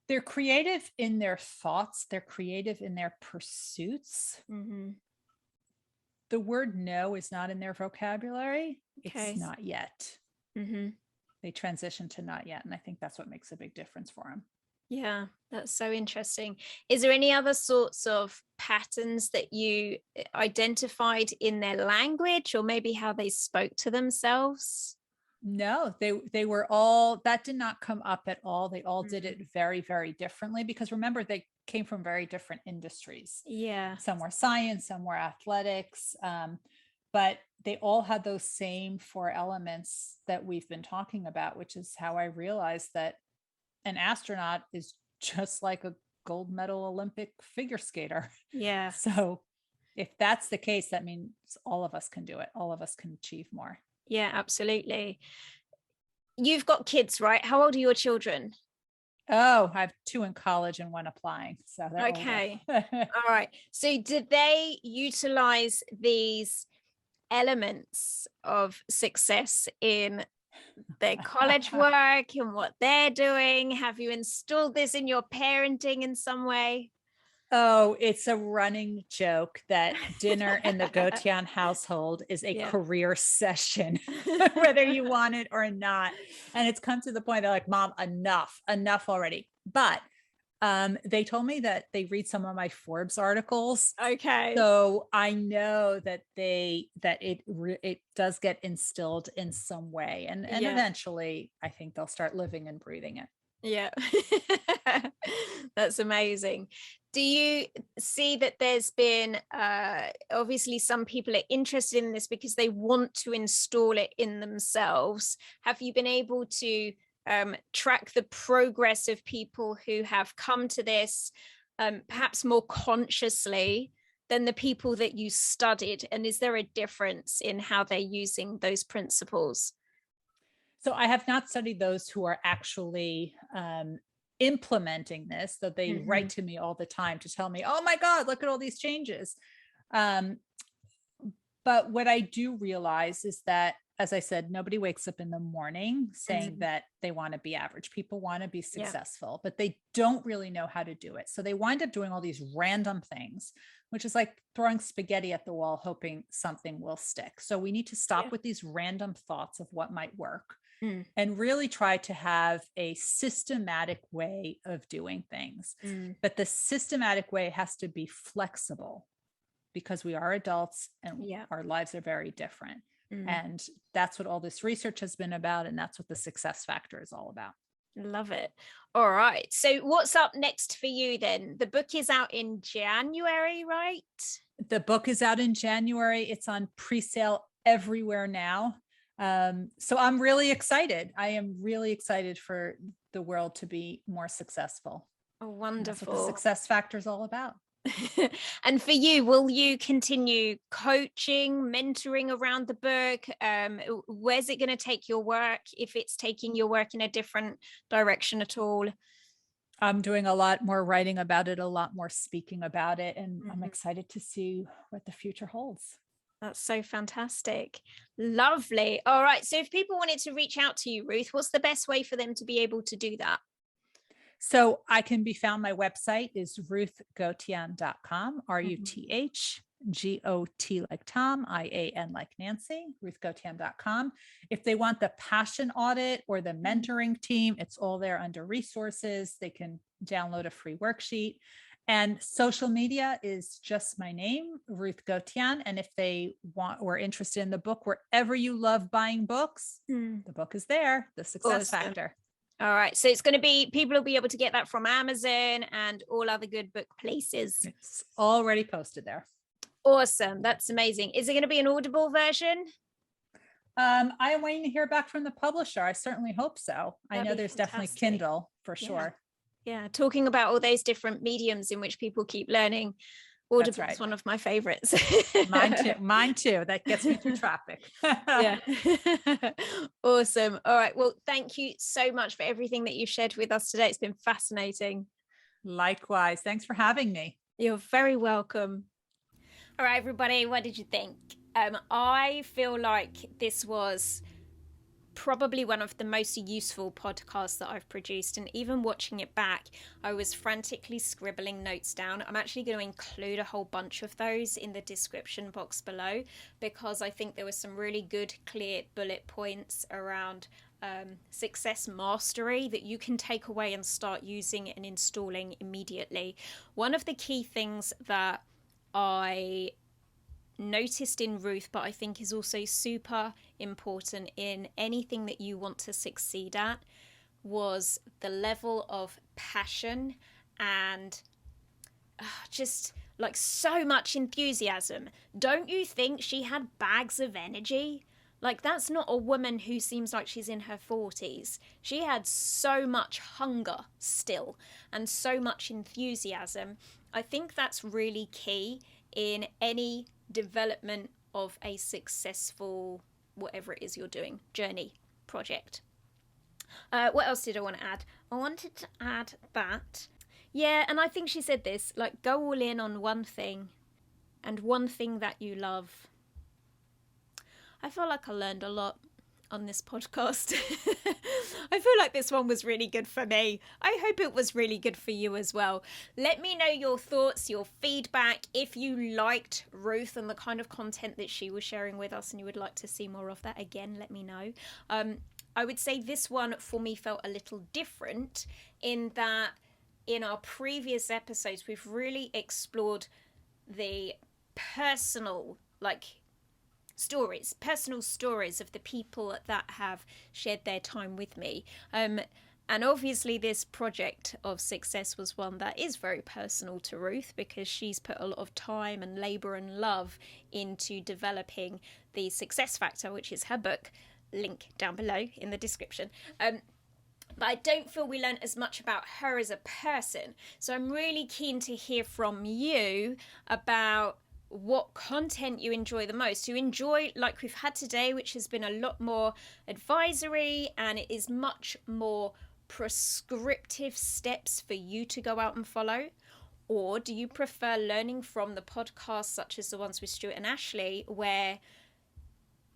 They're creative in their thoughts. They're creative in their pursuits. The word no is not in their vocabulary. Okay. It's not yet. They transition to not yet. And I think that's what makes a big difference for them. Yeah, that's so interesting. Is there any other sorts of patterns that you identified in their language, or maybe how they spoke to themselves? No, they were all, that did not come up at all. They all did it very, very differently, because remember, they came from very different industries. Yeah. Some were science, some were athletics, but they all had those same 4 elements that we've been talking about, which is how I realized that an astronaut is just like a gold medal Olympic figure skater. Yeah. So if that's the case, that means all of us can do it. All of us can achieve more. Yeah, absolutely. You've got kids, right? How old are your children? Oh, I have 2 in college and 1 applying. So they're okay. All right. So did they utilize these elements of success in their college work and what they're doing? Have you installed this in your parenting in some way? Oh, it's a running joke that dinner in the Gotian household is a career session, whether you want it or not. And it's come to the point they're like, Mom, enough already. But they told me that they read some of my Forbes articles. Okay. So I know that it does get instilled in some way. And eventually I think they'll start living and breathing it. Yeah. That's amazing. Do you see that there's been obviously some people are interested in this because they want to install it in themselves? Have you been able to track the progress of people who have come to this perhaps more consciously than the people that you studied? And is there a difference in how they're using those principles? So I have not studied those who are actually implementing this, though they write to me all the time to tell me, oh my God, look at all these changes. But what I do realize is that, as I said, nobody wakes up in the morning saying that they want to be average. People want to be successful, but they don't really know how to do it. So they wind up doing all these random things, which is like throwing spaghetti at the wall, hoping something will stick. So we need to stop with these random thoughts of what might work and really try to have a systematic way of doing things. But the systematic way has to be flexible, because we are adults and our lives are very different. And that's what all this research has been about. And that's what the success factor is all about. Love it. All right. So what's up next for you then? The book is out in January, right? The book is out in January. It's on pre-sale everywhere now. So I'm really excited. I am really excited for the world to be more successful. Oh, wonderful. That's what the success factor is all about. And for you, will you continue coaching, mentoring around the book? Where's it going to take your work, if it's taking your work in a different direction at all? I'm doing a lot more writing about it, a lot more speaking about it, and I'm excited to see what the future holds. That's so fantastic. Lovely. All right. So if people wanted to reach out to you, Ruth, what's the best way for them to be able to do that? So I can be found, my website is ruthgotian.com, RUTH Got like Tom, IAN like Nancy, ruthgotian.com. If they want the passion audit or the mentoring team, it's all there under resources. They can download a free worksheet. And social media is just my name, Ruth Gotian. And if they want or interested in the book, wherever you love buying books, the book is there, The Success Factor. All right. So it's going to be, people will be able to get that from Amazon and all other good book places. It's already posted there. Awesome. That's amazing. Is it going to be an Audible version? I am waiting to hear back from the publisher. I certainly hope so. I know there's definitely Kindle for sure. Yeah. Talking about all those different mediums in which people keep learning. Audible is one of my favorites. Mine too. That gets me through traffic. Yeah. Awesome. All right. Well, thank you so much for everything that you've shared with us today. It's been fascinating. Likewise. Thanks for having me. You're very welcome. All right, everybody. What did you think? I feel like this was probably one of the most useful podcasts that I've produced, and even watching it back, I was frantically scribbling notes down. I'm actually going to include a whole bunch of those in the description box below, because I think there were some really good clear bullet points around success mastery that you can take away and start using and installing immediately. One of the key things that I noticed in Ruth, but I think is also super important in anything that you want to succeed at, was the level of passion and just like so much enthusiasm. Don't you think she had bags of energy? Like, that's not a woman who seems like she's in her 40s. She had so much hunger still and so much enthusiasm. I think that's really key in any development of a successful, whatever it is you're doing, journey, project. What else did I want to add? I wanted to add that, yeah, and I think she said this, like, go all in on one thing and one thing that you love. I feel like I learned a lot on this podcast. I feel like this one was really good for me. I hope it was really good for you as well. Let me know your thoughts, your feedback. If you liked Ruth and the kind of content that she was sharing with us and you would like to see more of that, again, let me know. I would say this one for me felt a little different in that in our previous episodes, we've really explored the personal, personal stories of the people that have shared their time with me. And obviously this project of success was one that is very personal to Ruth, because she's put a lot of time and labor and love into developing the Success Factor, which is her book, link down below in the description. But I don't feel we learned as much about her as a person. So I'm really keen to hear from you about what content you enjoy the most. You enjoy, like we've had today, which has been a lot more advisory and it is much more prescriptive steps for you to go out and follow? Or do you prefer learning from the podcasts such as the ones with Stuart and Ashley, where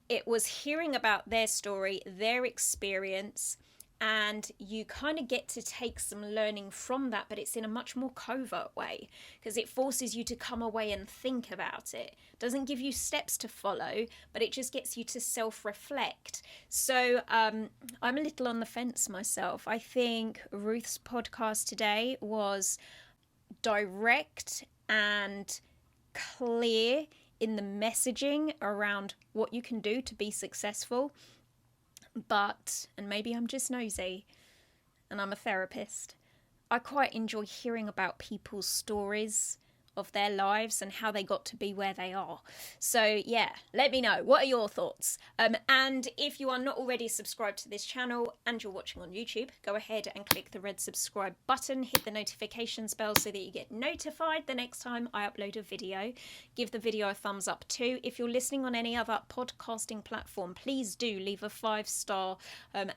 it was hearing about their story, their experience, and you kind of get to take some learning from that, but it's in a much more covert way, because it forces you to come away and think about it. It doesn't give you steps to follow, but it just gets you to self-reflect. So I'm a little on the fence myself. I think Ruth's podcast today was direct and clear in the messaging around what you can do to be successful. But, and maybe I'm just nosy and I'm a therapist, I quite enjoy hearing about people's stories of their lives and how they got to be where they are. So yeah, let me know. What are your thoughts? And if you are not already subscribed to this channel and you're watching on YouTube, go ahead and click the red subscribe button, hit the notifications bell so that you get notified the next time I upload a video. Give the video a thumbs up too. If you're listening on any other podcasting platform, please do leave a 5-star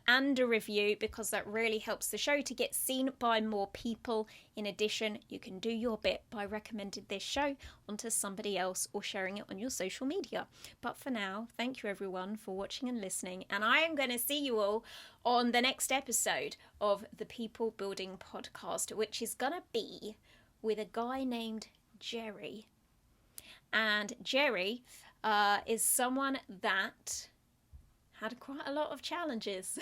and a review, because that really helps the show to get seen by more people. In addition, you can do your bit by recommending this show onto somebody else or sharing it on your social media. But for now, thank you everyone for watching and listening, and I am going to see you all on the next episode of the People Building Podcast, which is going to be with a guy named Jerry. And Jerry is someone that had quite a lot of challenges.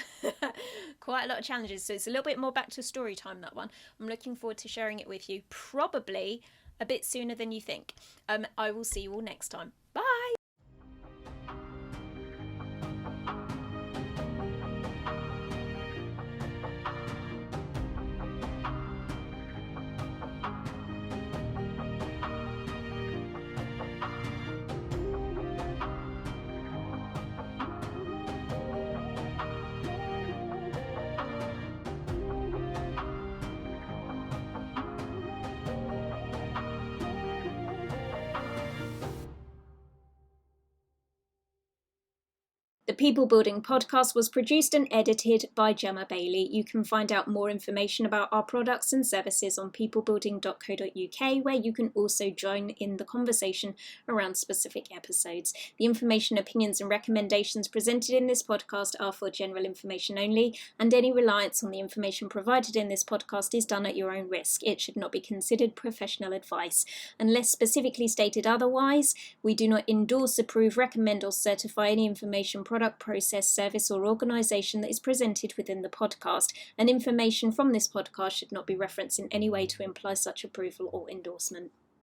Quite a lot of challenges. So it's a little bit more back to story time, that one. I'm looking forward to sharing it with you, probably a bit sooner than you think. I will see you all next time. Bye. The People Building podcast was produced and edited by Gemma Bailey. You can find out more information about our products and services on peoplebuilding.co.uk, where you can also join in the conversation around specific episodes. The information, opinions, and recommendations presented in this podcast are for general information only, and any reliance on the information provided in this podcast is done at your own risk. It should not be considered professional advice. Unless specifically stated otherwise, we do not endorse, approve, recommend, or certify any information, product, process, service, or organisation that is presented within the podcast, and information from this podcast should not be referenced in any way to imply such approval or endorsement.